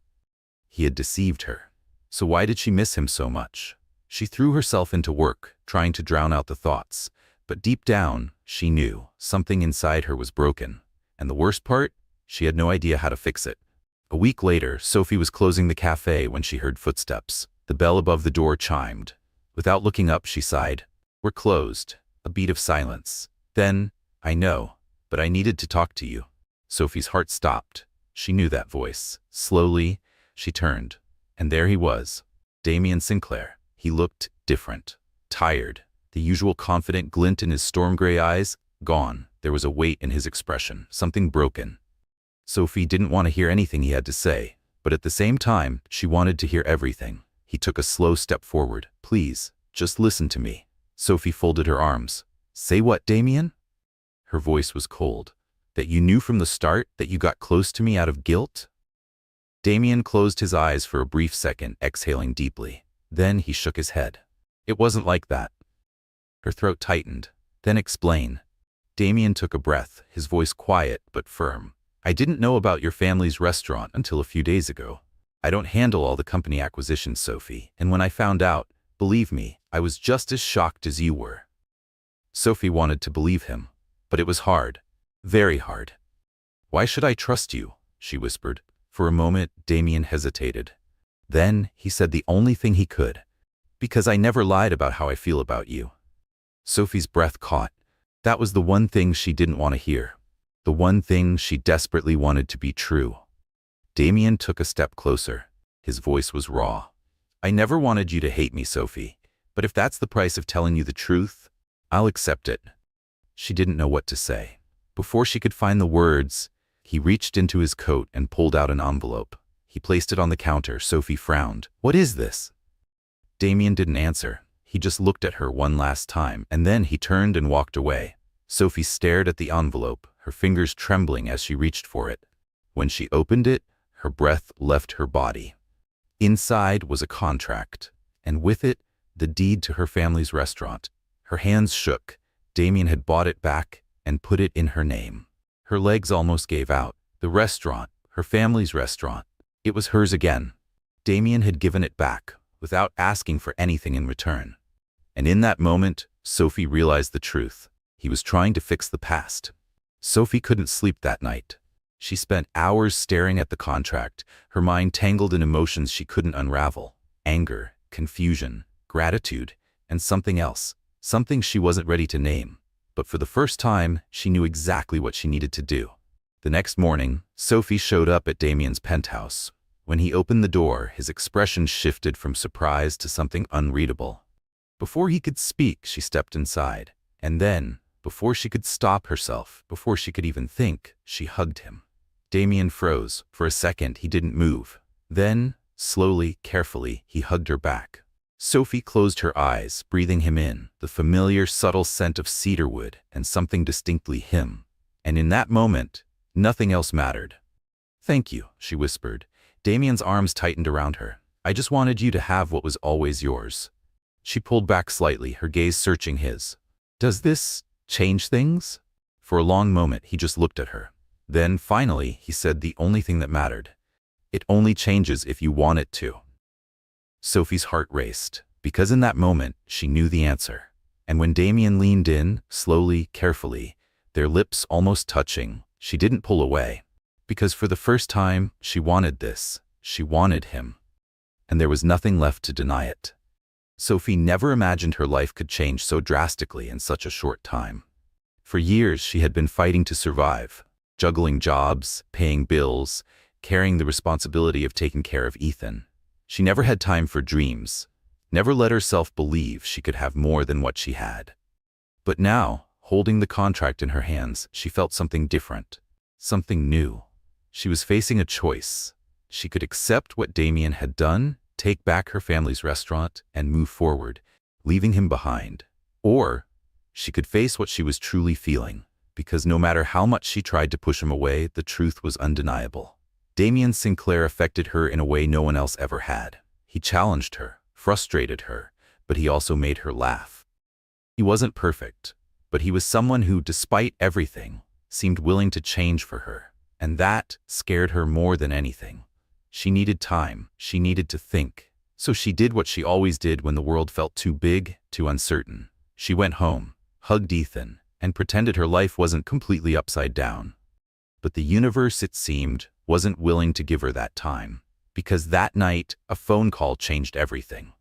Speaker 1: He had deceived her. So why did she miss him so much? She threw herself into work, trying to drown out the thoughts. But deep down, she knew something inside her was broken. And the worst part? She had no idea how to fix it. A week later, Sophie was closing the cafe when she heard footsteps. The bell above the door chimed. Without looking up, she sighed. "We're closed." A beat of silence. Then, "I know, but I needed to talk to you." Sophie's heart stopped. She knew that voice. Slowly, she turned. And there he was. Damien Sinclair. He looked different. Tired. The usual confident glint in his storm-gray eyes, gone. There was a weight in his expression, something broken. Sophie didn't want to hear anything he had to say, but at the same time, she wanted to hear everything. He took a slow step forward. "Please, just listen to me." Sophie folded her arms. "Say what, Damien?" Her voice was cold. "That you knew from the start that you got close to me out of guilt?" Damien closed his eyes for a brief second, exhaling deeply. Then he shook his head. It wasn't like that. Her throat tightened. Then explain. Damien took a breath, his voice quiet but firm. I didn't know about your family's restaurant until a few days ago. I don't handle all the company acquisitions, Sophie, and when I found out, believe me, I was just as shocked as you were. Sophie wanted to believe him, but it was hard. Very hard. Why should I trust you? She whispered. For a moment, Damien hesitated. Then he said the only thing he could. Because I never lied about how I feel about you. Sophie's breath caught. That was the one thing she didn't want to hear. The one thing she desperately wanted to be true. Damien took a step closer. His voice was raw. I never wanted you to hate me, Sophie. But if that's the price of telling you the truth, I'll accept it. She didn't know what to say. Before she could find the words, he reached into his coat and pulled out an envelope. He placed it on the counter. Sophie frowned. What is this? Damien didn't answer. He just looked at her one last time, and then he turned and walked away. Sophie stared at the envelope, her fingers trembling as she reached for it. When she opened it, her breath left her body. Inside was a contract, and with it, the deed to her family's restaurant. Her hands shook. Damien had bought it back and put it in her name. Her legs almost gave out. The restaurant, her family's restaurant. It was hers again. Damien had given it back, without asking for anything in return. And in that moment, Sophie realized the truth. He was trying to fix the past. Sophie couldn't sleep that night. She spent hours staring at the contract, her mind tangled in emotions she couldn't unravel. Anger, confusion, gratitude, and something else. Something she wasn't ready to name. But for the first time, she knew exactly what she needed to do. The next morning, Sophie showed up at Damien's penthouse. When he opened the door, his expression shifted from surprise to something unreadable. Before he could speak, she stepped inside. And then, before she could stop herself, before she could even think, she hugged him. Damien froze. For a second, he didn't move. Then, slowly, carefully, he hugged her back. Sophie closed her eyes, breathing him in, the familiar, subtle scent of cedarwood and something distinctly him. And in that moment, nothing else mattered. Thank you, she whispered. Damien's arms tightened around her. I just wanted you to have what was always yours. She pulled back slightly, her gaze searching his. Does this change things? For a long moment, he just looked at her. Then, finally, he said the only thing that mattered. It only changes if you want it to. Sophie's heart raced, because in that moment, she knew the answer. And when Damien leaned in, slowly, carefully, their lips almost touching, she didn't pull away. Because for the first time, she wanted this. She wanted him. And there was nothing left to deny it. Sophie never imagined her life could change so drastically in such a short time. For years, she had been fighting to survive, juggling jobs, paying bills, carrying the responsibility of taking care of Ethan. She never had time for dreams, never let herself believe she could have more than what she had. But now, holding the contract in her hands, she felt something different, something new. She was facing a choice. She could accept what Damien had done, take back her family's restaurant, and move forward, leaving him behind. Or she could face what she was truly feeling, because no matter how much she tried to push him away, the truth was undeniable. Damien Sinclair affected her in a way no one else ever had. He challenged her, frustrated her, but he also made her laugh. He wasn't perfect, but he was someone who, despite everything, seemed willing to change for her. And that scared her more than anything. She needed time. She needed to think. So she did what she always did when the world felt too big, too uncertain. She went home, hugged Ethan, and pretended her life wasn't completely upside down. But the universe, it seemed, wasn't willing to give her that time. Because that night, a phone call changed everything.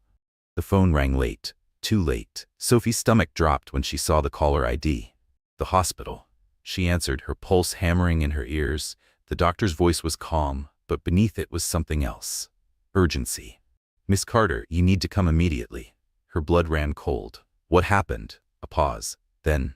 Speaker 1: The phone rang late. Too late. Sophie's stomach dropped when she saw the caller ID. The hospital. She answered, her pulse hammering in her ears. The doctor's voice was calm, but beneath it was something else. Urgency. Miss Carter, you need to come immediately. Her blood ran cold. What happened? A pause. Then,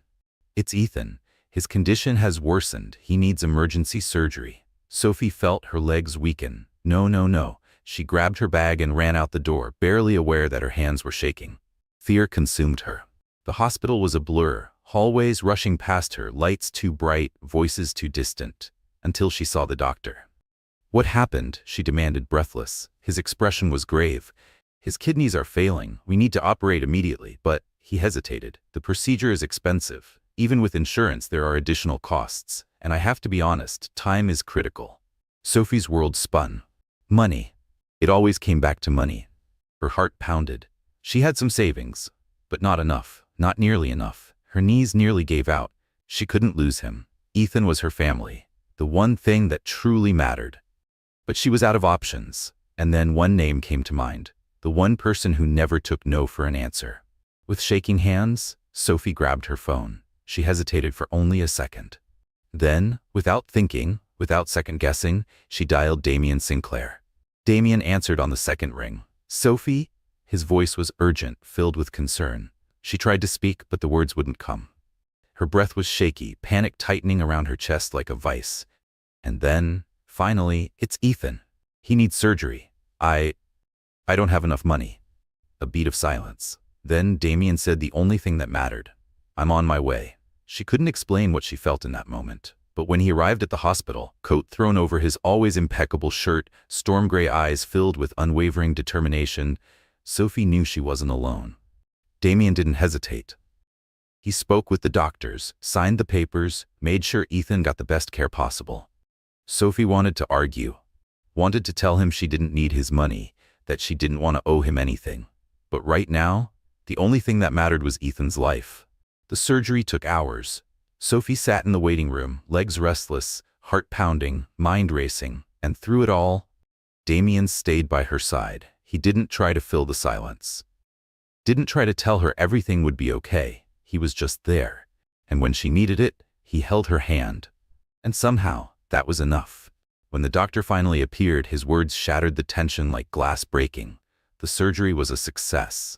Speaker 1: it's Ethan. His condition has worsened. He needs emergency surgery. Sophie felt her legs weaken. No, no, no. She grabbed her bag and ran out the door, barely aware that her hands were shaking. Fear consumed her. The hospital was a blur. Hallways rushing past her, lights too bright, voices too distant, until she saw the doctor. "What happened?" she demanded, breathless. His expression was grave. "His kidneys are failing. We need to operate immediately." But he hesitated. "The procedure is expensive. Even with insurance, there are additional costs. And I have to be honest, time is critical." Sophie's world spun. Money. It always came back to money. Her heart pounded. She had some savings, but not enough, not nearly enough. Her knees nearly gave out. She couldn't lose him. Ethan was her family, the one thing that truly mattered. But she was out of options. And then one name came to mind, the one person who never took no for an answer. With shaking hands, Sophie grabbed her phone. She hesitated for only a second. Then, without thinking, without second-guessing, she dialed Damien Sinclair. Damien answered on the second ring. "Sophie?" His voice was urgent, filled with concern. She tried to speak, but the words wouldn't come. Her breath was shaky, panic tightening around her chest like a vice. And then, finally, "It's Ethan. He needs surgery. I don't have enough money." A beat of silence. Then Damien said the only thing that mattered. "I'm on my way." She couldn't explain what she felt in that moment. But when he arrived at the hospital, coat thrown over his always impeccable shirt, storm gray eyes filled with unwavering determination, Sophie knew she wasn't alone. Damien didn't hesitate. He spoke with the doctors, signed the papers, made sure Ethan got the best care possible. Sophie wanted to argue, wanted to tell him she didn't need his money, that she didn't want to owe him anything. But right now, the only thing that mattered was Ethan's life. The surgery took hours. Sophie sat in the waiting room, legs restless, heart pounding, mind racing, and through it all, Damien stayed by her side. He didn't try to fill the silence. Didn't try to tell her everything would be okay. He was just there. And when she needed it, he held her hand. And somehow, that was enough. When the doctor finally appeared, his words shattered the tension like glass breaking. The surgery was a success.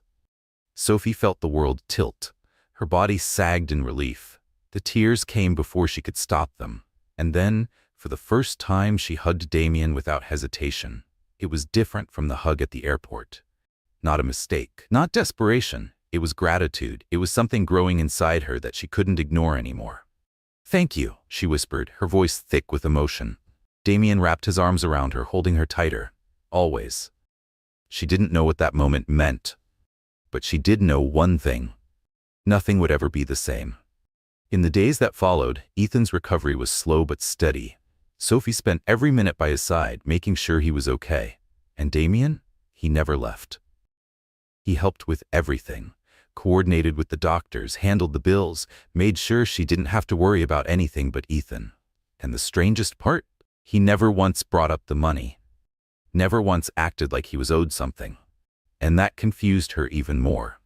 Speaker 1: Sophie felt the world tilt. Her body sagged in relief. The tears came before she could stop them. And then, for the first time, she hugged Damien without hesitation. It was different from the hug at the airport. Not a mistake, not desperation. It was gratitude. It was something growing inside her that she couldn't ignore anymore. "Thank you," she whispered, her voice thick with emotion. Damien wrapped his arms around her, holding her tighter. Always. She didn't know what that moment meant. But she did know one thing. Nothing would ever be the same. In the days that followed, Ethan's recovery was slow but steady. Sophie spent every minute by his side, making sure he was okay. And Damien? He never left. He helped with everything, coordinated with the doctors, handled the bills, made sure she didn't have to worry about anything but Ethan. And the strangest part? He never once brought up the money. Never once acted like he was owed something. And that confused her even more.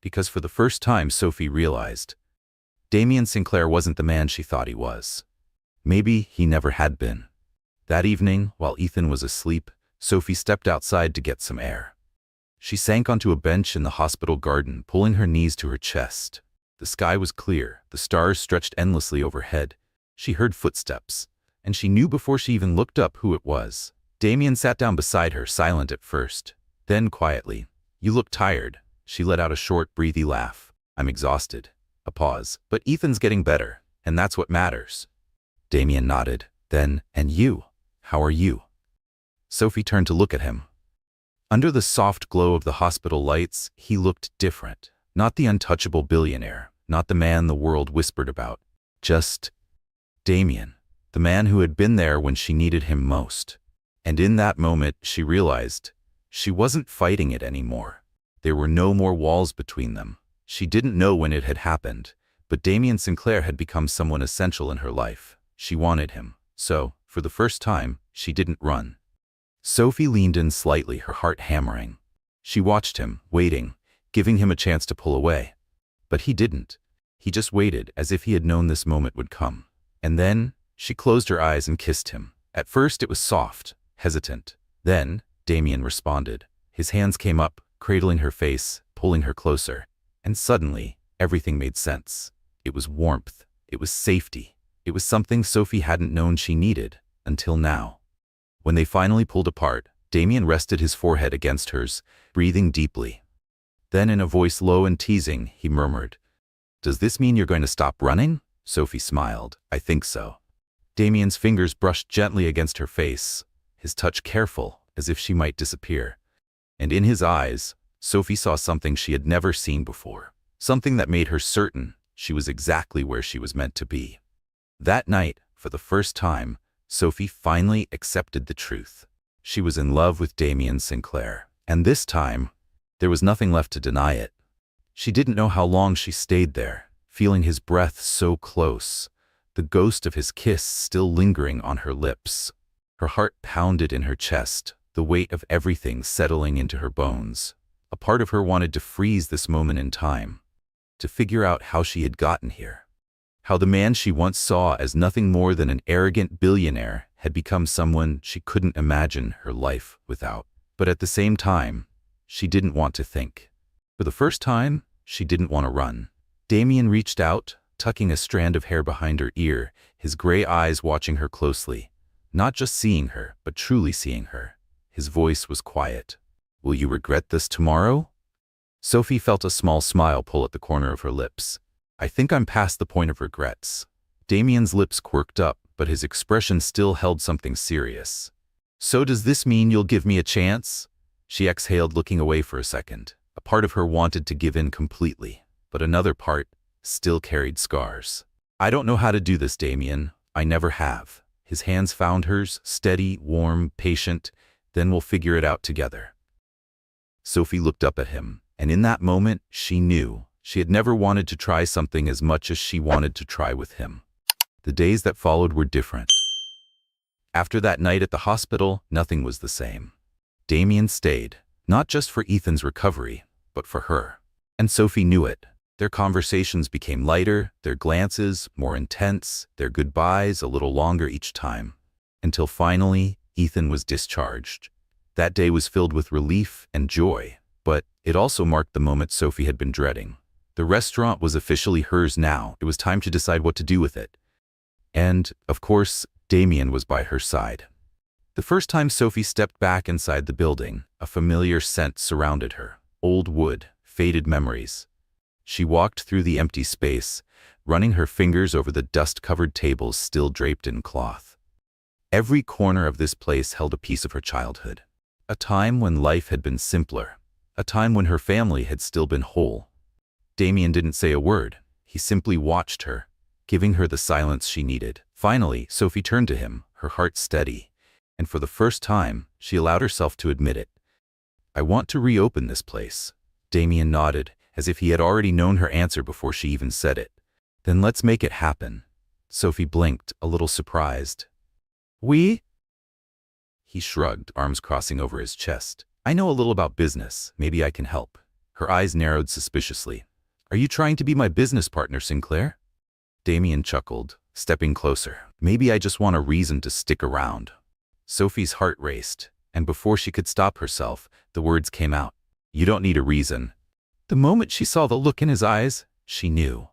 Speaker 1: Because for the first time, Sophie realized Damien Sinclair wasn't the man she thought he was. Maybe he never had been. That evening, while Ethan was asleep, Sophie stepped outside to get some air. She sank onto a bench in the hospital garden, pulling her knees to her chest. The sky was clear, the stars stretched endlessly overhead. She heard footsteps, and she knew before she even looked up who it was. Damien sat down beside her, silent at first. Then quietly, "You look tired." She let out a short, breathy laugh. "I'm exhausted." A pause. "But Ethan's getting better, and that's what matters." Damien nodded. Then, "And you? How are you?" Sophie turned to look at him. Under the soft glow of the hospital lights, he looked different. Not the untouchable billionaire, not the man the world whispered about. Just Damien, the man who had been there when she needed him most. And in that moment, she realized she wasn't fighting it anymore. There were no more walls between them. She didn't know when it had happened, but Damien Sinclair had become someone essential in her life. She wanted him. So, for the first time, she didn't run. Sophie leaned in slightly, her heart hammering. She watched him, waiting, giving him a chance to pull away. But he didn't. He just waited, as if he had known this moment would come. And then, she closed her eyes and kissed him. At first it was soft, hesitant. Then, Damien responded. His hands came up, cradling her face, pulling her closer. And suddenly, everything made sense. It was warmth. It was safety. It was something Sophie hadn't known she needed, until now. When they finally pulled apart, Damien rested his forehead against hers, breathing deeply. Then in a voice low and teasing, he murmured, "Does this mean you're going to stop running?" Sophie smiled. "I think so." Damien's fingers brushed gently against her face. his touch careful, as if she might disappear. And in his eyes, Sophie saw something she had never seen before, something that made her certain she was exactly where she was meant to be. That night, for the first time, Sophie finally accepted the truth. She was in love with Damien Sinclair, and this time, there was nothing left to deny it. She didn't know how long she stayed there, feeling his breath so close, the ghost of his kiss still lingering on her lips. Her heart pounded in her chest, the weight of everything settling into her bones. A part of her wanted to freeze this moment in time, to figure out how she had gotten here. How the man she once saw as nothing more than an arrogant billionaire had become someone she couldn't imagine her life without. But at the same time, she didn't want to think. For the first time, she didn't want to run. Damien reached out, tucking a strand of hair behind her ear, his gray eyes watching her closely. Not just seeing her, but truly seeing her. His voice was quiet. "Will you regret this tomorrow?" Sophie felt a small smile pull at the corner of her lips. "I think I'm past the point of regrets." Damien's lips quirked up, but his expression still held something serious. "So does this mean you'll give me a chance?" She exhaled, looking away for a second. A part of her wanted to give in completely, but another part still carried scars. "I don't know how to do this, Damien. I never have." His hands found hers, steady, warm, patient. "Then we'll figure it out together." Sophie looked up at him, and in that moment, she knew she had never wanted to try something as much as she wanted to try with him. The days that followed were different. After that night at the hospital, nothing was the same. Damien stayed, not just for Ethan's recovery, but for her. And Sophie knew it. Their conversations became lighter, their glances more intense, their goodbyes a little longer each time. Until finally, Ethan was discharged. That day was filled with relief and joy, but it also marked the moment Sophie had been dreading. The restaurant was officially hers now. It was time to decide what to do with it. And, of course, Damien was by her side. The first time Sophie stepped back inside the building, a familiar scent surrounded her. Old wood, faded memories. She walked through the empty space, running her fingers over the dust-covered tables still draped in cloth. Every corner of this place held a piece of her childhood. A time when life had been simpler. A time when her family had still been whole. Damien didn't say a word. He simply watched her, giving her the silence she needed. Finally, Sophie turned to him, her heart steady. And for the first time, she allowed herself to admit it. "I want to reopen this place." Damien nodded, as if he had already known her answer before she even said it. "Then let's make it happen." Sophie blinked, a little surprised. "We?" He shrugged, arms crossing over his chest. "I know a little about business. Maybe I can help." Her eyes narrowed suspiciously. "Are you trying to be my business partner, Sinclair?" Damien chuckled, stepping closer. "Maybe I just want a reason to stick around." Sophie's heart raced, and before she could stop herself, the words came out. "You don't need a reason." The moment she saw the look in his eyes, she knew.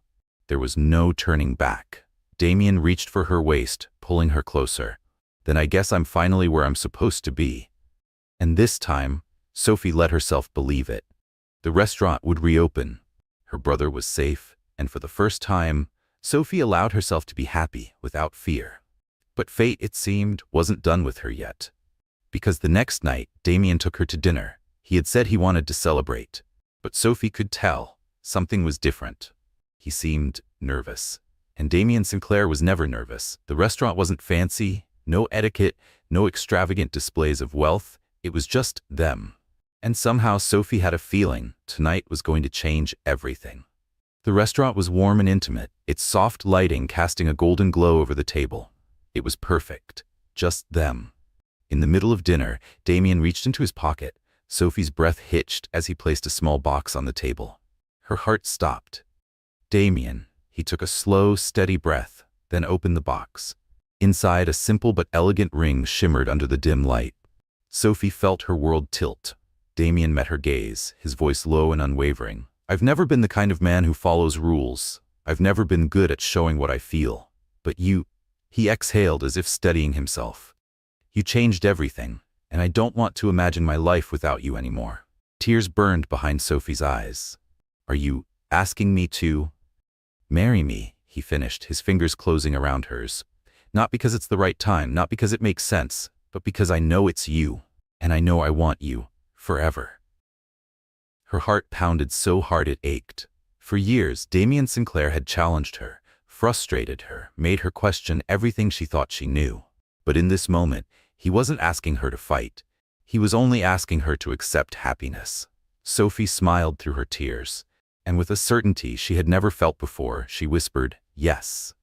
Speaker 1: There was no turning back. Damien reached for her waist, pulling her closer. "Then I guess I'm finally where I'm supposed to be." And this time, Sophie let herself believe it. The restaurant would reopen. Her brother was safe, and for the first time, Sophie allowed herself to be happy without fear. But fate, it seemed, wasn't done with her yet. Because the next night, Damien took her to dinner. He had said he wanted to celebrate. But Sophie could tell something was different. He seemed nervous. And Damien Sinclair was never nervous. The restaurant wasn't fancy, no etiquette, no extravagant displays of wealth. It was just them. And somehow Sophie had a feeling tonight was going to change everything. The restaurant was warm and intimate, its soft lighting casting a golden glow over the table. It was perfect. Just them. In the middle of dinner, Damien reached into his pocket. Sophie's breath hitched as he placed a small box on the table. Her heart stopped. "Damien." He took a slow, steady breath, then opened the box. Inside, a simple but elegant ring shimmered under the dim light. Sophie felt her world tilt. Damien met her gaze, his voice low and unwavering. "I've never been the kind of man who follows rules. I've never been good at showing what I feel. But you..." He exhaled as if steadying himself. "You changed everything, and I don't want to imagine my life without you anymore." Tears burned behind Sophie's eyes. "Are you asking me to marry me?" He finished, his fingers closing around hers. "Not because it's the right time, not because it makes sense, but because I know it's you, and I know I want you forever." Her heart pounded so hard it ached. For years, Damien Sinclair had challenged her, frustrated her, made her question everything she thought she knew. But in this moment, he wasn't asking her to fight. He was only asking her to accept happiness. Sophie smiled through her tears, and with a certainty she had never felt before, she whispered, "Yes."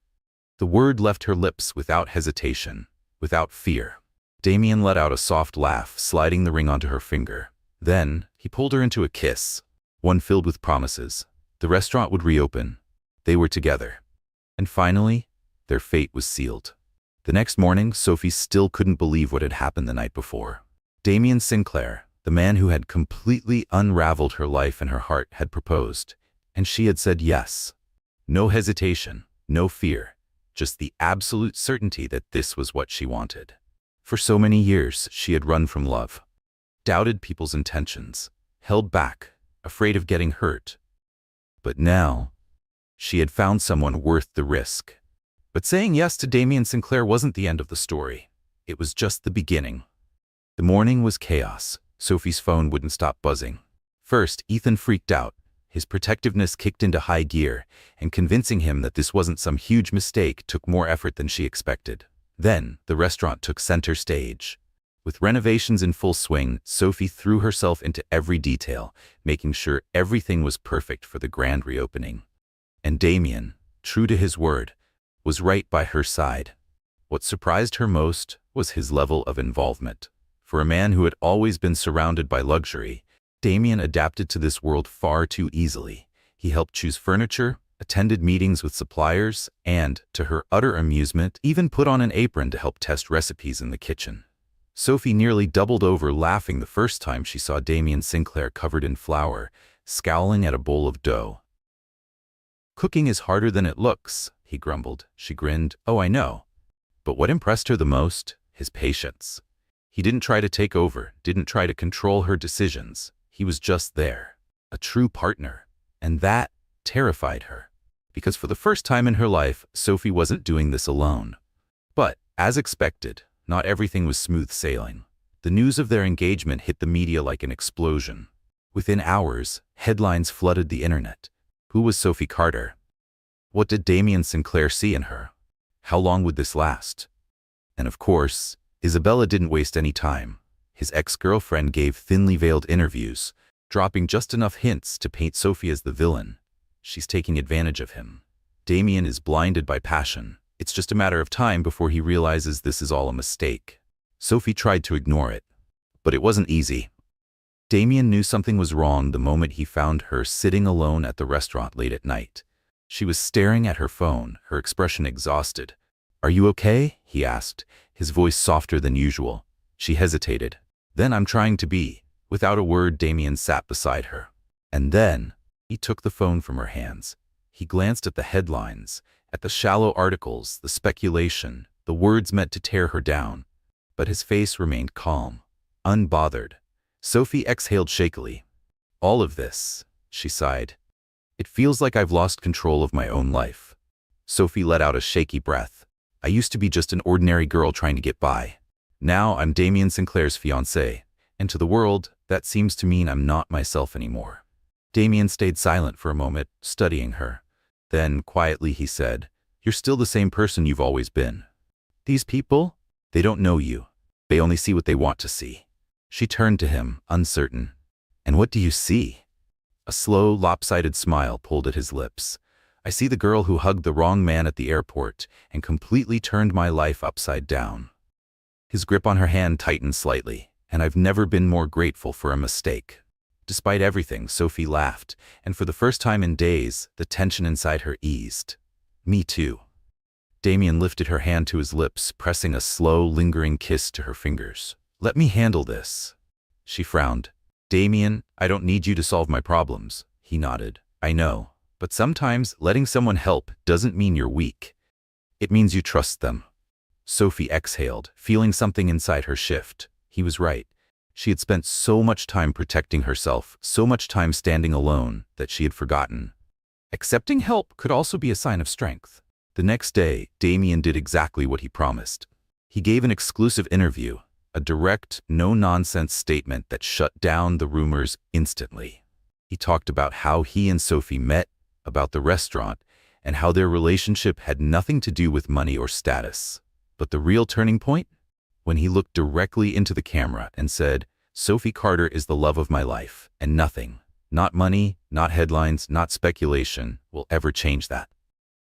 Speaker 1: The word left her lips without hesitation, without fear. Damien let out a soft laugh, sliding the ring onto her finger. Then, he pulled her into a kiss, one filled with promises. The restaurant would reopen. They were together. And finally, their fate was sealed. The next morning, Sophie still couldn't believe what had happened the night before. Damien Sinclair, the man who had completely unraveled her life and her heart, had proposed, and she had said yes. No hesitation, no fear, just the absolute certainty that this was what she wanted. For so many years, she had run from love, doubted people's intentions, held back, afraid of getting hurt. But now, she had found someone worth the risk. But saying yes to Damien Sinclair wasn't the end of the story. It was just the beginning. The morning was chaos. Sophie's phone wouldn't stop buzzing. First, Ethan freaked out. His protectiveness kicked into high gear, and convincing him that this wasn't some huge mistake took more effort than she expected. Then, the restaurant took center stage. With renovations in full swing, Sophie threw herself into every detail, making sure everything was perfect for the grand reopening. And Damien, true to his word, was right by her side. What surprised her most was his level of involvement. For a man who had always been surrounded by luxury, Damien adapted to this world far too easily. He helped choose furniture, attended meetings with suppliers, and, to her utter amusement, even put on an apron to help test recipes in the kitchen. Sophie nearly doubled over laughing the first time she saw Damien Sinclair covered in flour, scowling at a bowl of dough. "Cooking is harder than it looks," he grumbled. She grinned. "Oh, I know." But what impressed her the most? His patience. He didn't try to take over, didn't try to control her decisions. He was just there, a true partner. And that terrified her. Because for the first time in her life, Sophie wasn't doing this alone. But, as expected, not everything was smooth sailing. The news of their engagement hit the media like an explosion. Within hours, headlines flooded the internet. Who was Sophie Carter? What did Damien Sinclair see in her? How long would this last? And of course, Isabella didn't waste any time. His ex-girlfriend gave thinly veiled interviews, dropping just enough hints to paint Sophie as the villain. She's taking advantage of him. Damien is blinded by passion. It's just a matter of time before he realizes this is all a mistake. Sophie tried to ignore it, but it wasn't easy. Damien knew something was wrong the moment he found her sitting alone at the restaurant late at night. She was staring at her phone, her expression exhausted. "Are you okay?" he asked, his voice softer than usual. She hesitated. "Then I'm trying to be." Without a word, Damien sat beside her. And then, he took the phone from her hands. He glanced at the headlines, at the shallow articles, the speculation, the words meant to tear her down. But his face remained calm, unbothered. Sophie exhaled shakily. "All of this," she sighed. "It feels like I've lost control of my own life." Sophie let out a shaky breath. "I used to be just an ordinary girl trying to get by. Now I'm Damien Sinclair's fiancée, and to the world, that seems to mean I'm not myself anymore." Damien stayed silent for a moment, studying her. Then, quietly, he said, "You're still the same person you've always been. These people, they don't know you. They only see what they want to see." She turned to him, uncertain. "And what do you see?" A slow, lopsided smile pulled at his lips. "I see the girl who hugged the wrong man at the airport and completely turned my life upside down." His grip on her hand tightened slightly, "And I've never been more grateful for a mistake." Despite everything, Sophie laughed, and for the first time in days, the tension inside her eased. "Me too." Damien lifted her hand to his lips, pressing a slow, lingering kiss to her fingers. "Let me handle this." She frowned. "Damien, I don't need you to solve my problems." He nodded. "I know, but sometimes letting someone help doesn't mean you're weak. It means you trust them." Sophie exhaled, feeling something inside her shift. He was right. She had spent so much time protecting herself, so much time standing alone, that she had forgotten. Accepting help could also be a sign of strength. The next day, Damien did exactly what he promised. He gave an exclusive interview. a direct, no-nonsense statement that shut down the rumors instantly. He talked about how he and Sophie met, about the restaurant, and how their relationship had nothing to do with money or status. But the real turning point? When he looked directly into the camera and said, "Sophie Carter is the love of my life, and nothing, not money, not headlines, not speculation, will ever change that."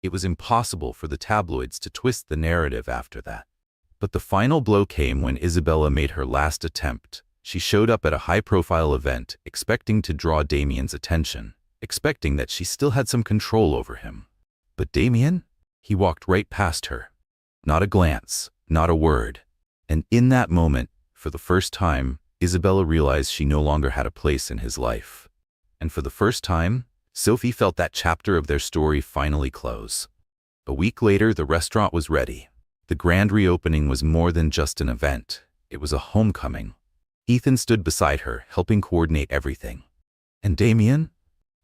Speaker 1: It was impossible for the tabloids to twist the narrative after that. But the final blow came when Isabella made her last attempt. She showed up at a high-profile event, expecting to draw Damien's attention, expecting that she still had some control over him. But Damien? He walked right past her. Not a glance, not a word. And in that moment, for the first time, Isabella realized she no longer had a place in his life. And for the first time, Sophie felt that chapter of their story finally close. A week later, the restaurant was ready. The grand reopening was more than just an event. It was a homecoming. Ethan stood beside her, helping coordinate everything. And Damien?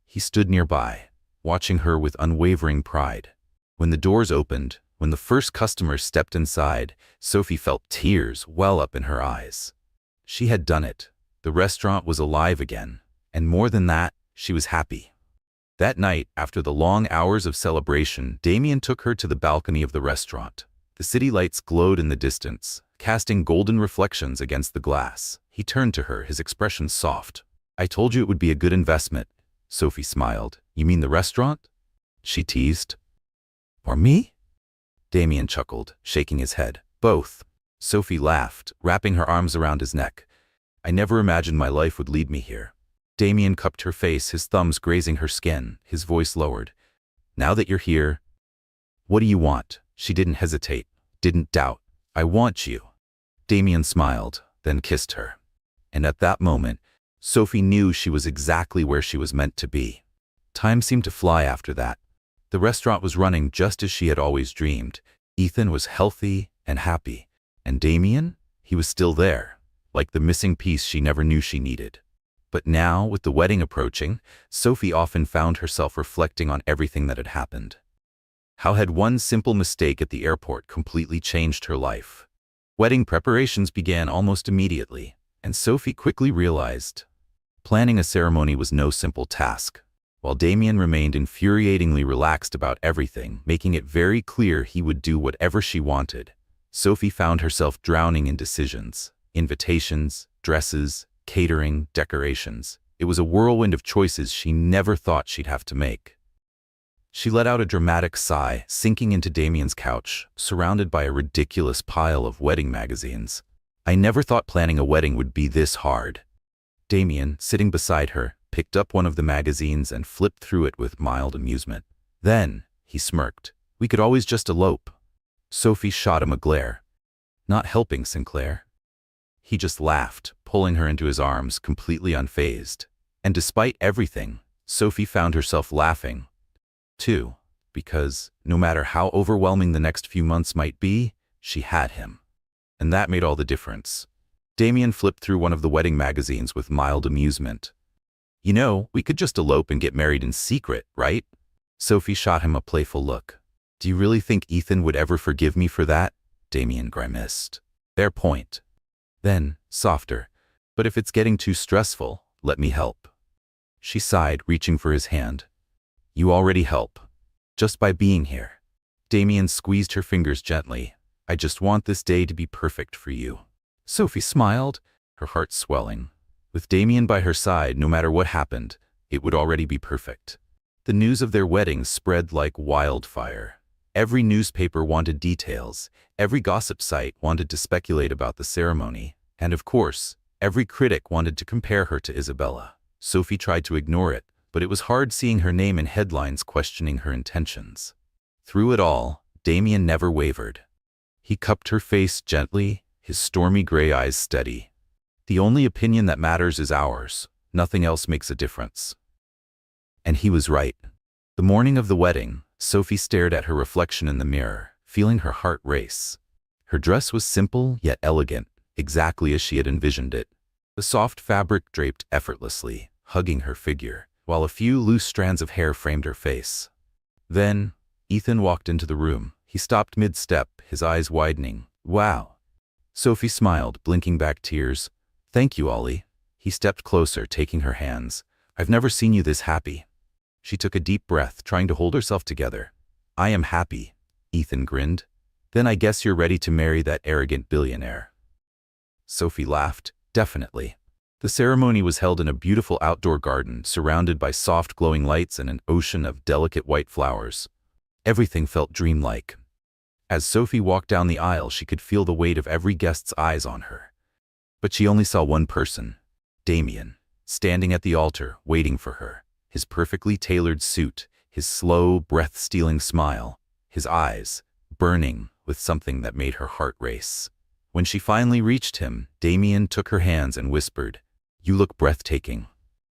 Speaker 1: He stood nearby, watching her with unwavering pride. When the doors opened, when the first customers stepped inside, Sophie felt tears well up in her eyes. She had done it. The restaurant was alive again. And more than that, she was happy. That night, after the long hours of celebration, Damien took her to the balcony of the restaurant. The city lights glowed in the distance, casting golden reflections against the glass. He turned to her, his expression soft. "I told you it would be a good investment." Sophie smiled. "You mean the restaurant?" She teased. "Or me?" Damien chuckled, shaking his head. "Both." Sophie laughed, wrapping her arms around his neck. "I never imagined my life would lead me here." Damien cupped her face, his thumbs grazing her skin, his voice lowered. "Now that you're here, what do you want?" She didn't hesitate, didn't doubt. "I want you." Damien smiled, then kissed her. And at that moment, Sophie knew she was exactly where she was meant to be. Time seemed to fly after that. The restaurant was running just as she had always dreamed. Ethan was healthy and happy. And Damien? He was still there, like the missing piece she never knew she needed. But now, with the wedding approaching, Sophie often found herself reflecting on everything that had happened. How had one simple mistake at the airport completely changed her life? Wedding preparations began almost immediately, and Sophie quickly realized planning a ceremony was no simple task. While Damien remained infuriatingly relaxed about everything, making it very clear he would do whatever she wanted, Sophie found herself drowning in decisions, invitations, dresses, catering, decorations. It was a whirlwind of choices she never thought she'd have to make. She let out a dramatic sigh, sinking into Damien's couch, surrounded by a ridiculous pile of wedding magazines. "I never thought planning a wedding would be this hard." Damien, sitting beside her, picked up one of the magazines and flipped through it with mild amusement. "Then," he smirked, "we could always just elope." Sophie shot him a glare. "Not helping, Sinclair." He just laughed, pulling her into his arms, completely unfazed. And despite everything, Sophie found herself laughing, too, because no matter how overwhelming the next few months might be, she had him. And that made all the difference. Damien flipped through one of the wedding magazines with mild amusement. "You know, we could just elope and get married in secret, right?" Sophie shot him a playful look. "Do you really think Ethan would ever forgive me for that?" Damien grimaced. "Fair point." Then, softer, "But if it's getting too stressful, let me help." She sighed, reaching for his hand. "You already help. Just by being here." Damien squeezed her fingers gently. "I just want this day to be perfect for you." Sophie smiled, her heart swelling. With Damien by her side, no matter what happened, it would already be perfect. The news of their wedding spread like wildfire. Every newspaper wanted details, every gossip site wanted to speculate about the ceremony, and of course, every critic wanted to compare her to Isabella. Sophie tried to ignore it, but it was hard seeing her name in headlines questioning her intentions. Through it all, Damien never wavered. He cupped her face gently, his stormy gray eyes steady. "The only opinion that matters is ours. Nothing else makes a difference." And he was right. The morning of the wedding, Sophie stared at her reflection in the mirror, feeling her heart race. Her dress was simple yet elegant, exactly as she had envisioned it. The soft fabric draped effortlessly, hugging her figure, while a few loose strands of hair framed her face. Then, Ethan walked into the room. He stopped mid-step, his eyes widening. "Wow." Sophie smiled, blinking back tears. Thank you, Ollie. He stepped closer, taking her hands. I've never seen you this happy. She took a deep breath, trying to hold herself together. I am happy, Ethan grinned. Then I guess you're ready to marry that arrogant billionaire. Sophie laughed. Definitely. The ceremony was held in a beautiful outdoor garden, surrounded by soft glowing lights and an ocean of delicate white flowers. Everything felt dreamlike. As Sophie walked down the aisle, she could feel the weight of every guest's eyes on her. But she only saw one person, Damien, standing at the altar, waiting for her. His perfectly tailored suit, his slow, breath-stealing smile, his eyes burning with something that made her heart race. When she finally reached him, Damien took her hands and whispered, "You look breathtaking."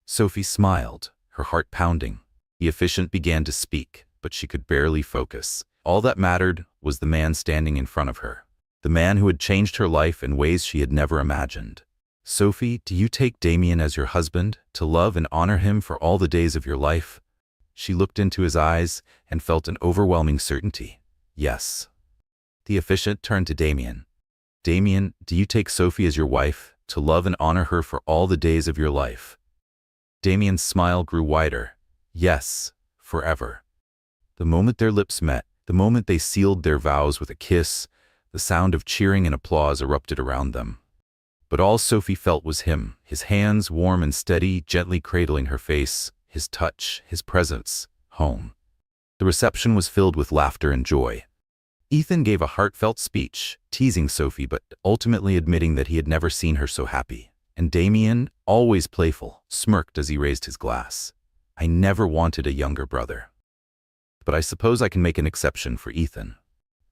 Speaker 1: Sophie smiled, her heart pounding. The officiant began to speak, but she could barely focus. All that mattered was the man standing in front of her, the man who had changed her life in ways she had never imagined. Sophie, do you take Damien as your husband, to love and honor him for all the days of your life? She looked into his eyes and felt an overwhelming certainty. Yes. The officiant turned to Damien. Damien, do you take Sophie as your wife, to love and honor her for all the days of your life? Damien's smile grew wider. Yes, forever. The moment their lips met, the moment they sealed their vows with a kiss, the sound of cheering and applause erupted around them. But all Sophie felt was him, his hands warm and steady, gently cradling her face, his touch, his presence, home. The reception was filled with laughter and joy. Ethan gave a heartfelt speech, teasing Sophie but ultimately admitting that he had never seen her so happy. And Damien, always playful, smirked as he raised his glass. I never wanted a younger brother. But I suppose I can make an exception for Ethan.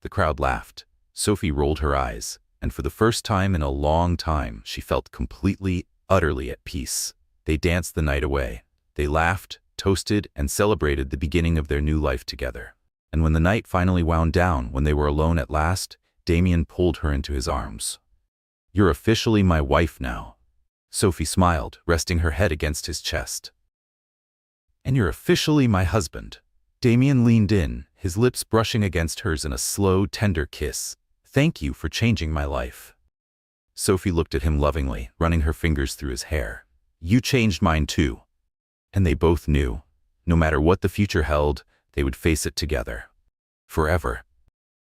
Speaker 1: The crowd laughed. Sophie rolled her eyes, and for the first time in a long time, she felt completely, utterly at peace. They danced the night away. They laughed, toasted, and celebrated the beginning of their new life together. And when the night finally wound down, when they were alone at last, Damien pulled her into his arms. You're officially my wife now. Sophie smiled, resting her head against his chest. And you're officially my husband. Damien leaned in, his lips brushing against hers in a slow, tender kiss. Thank you for changing my life. Sophie looked at him lovingly, running her fingers through his hair. You changed mine too. And they both knew, no matter what the future held, they would face it together. Forever.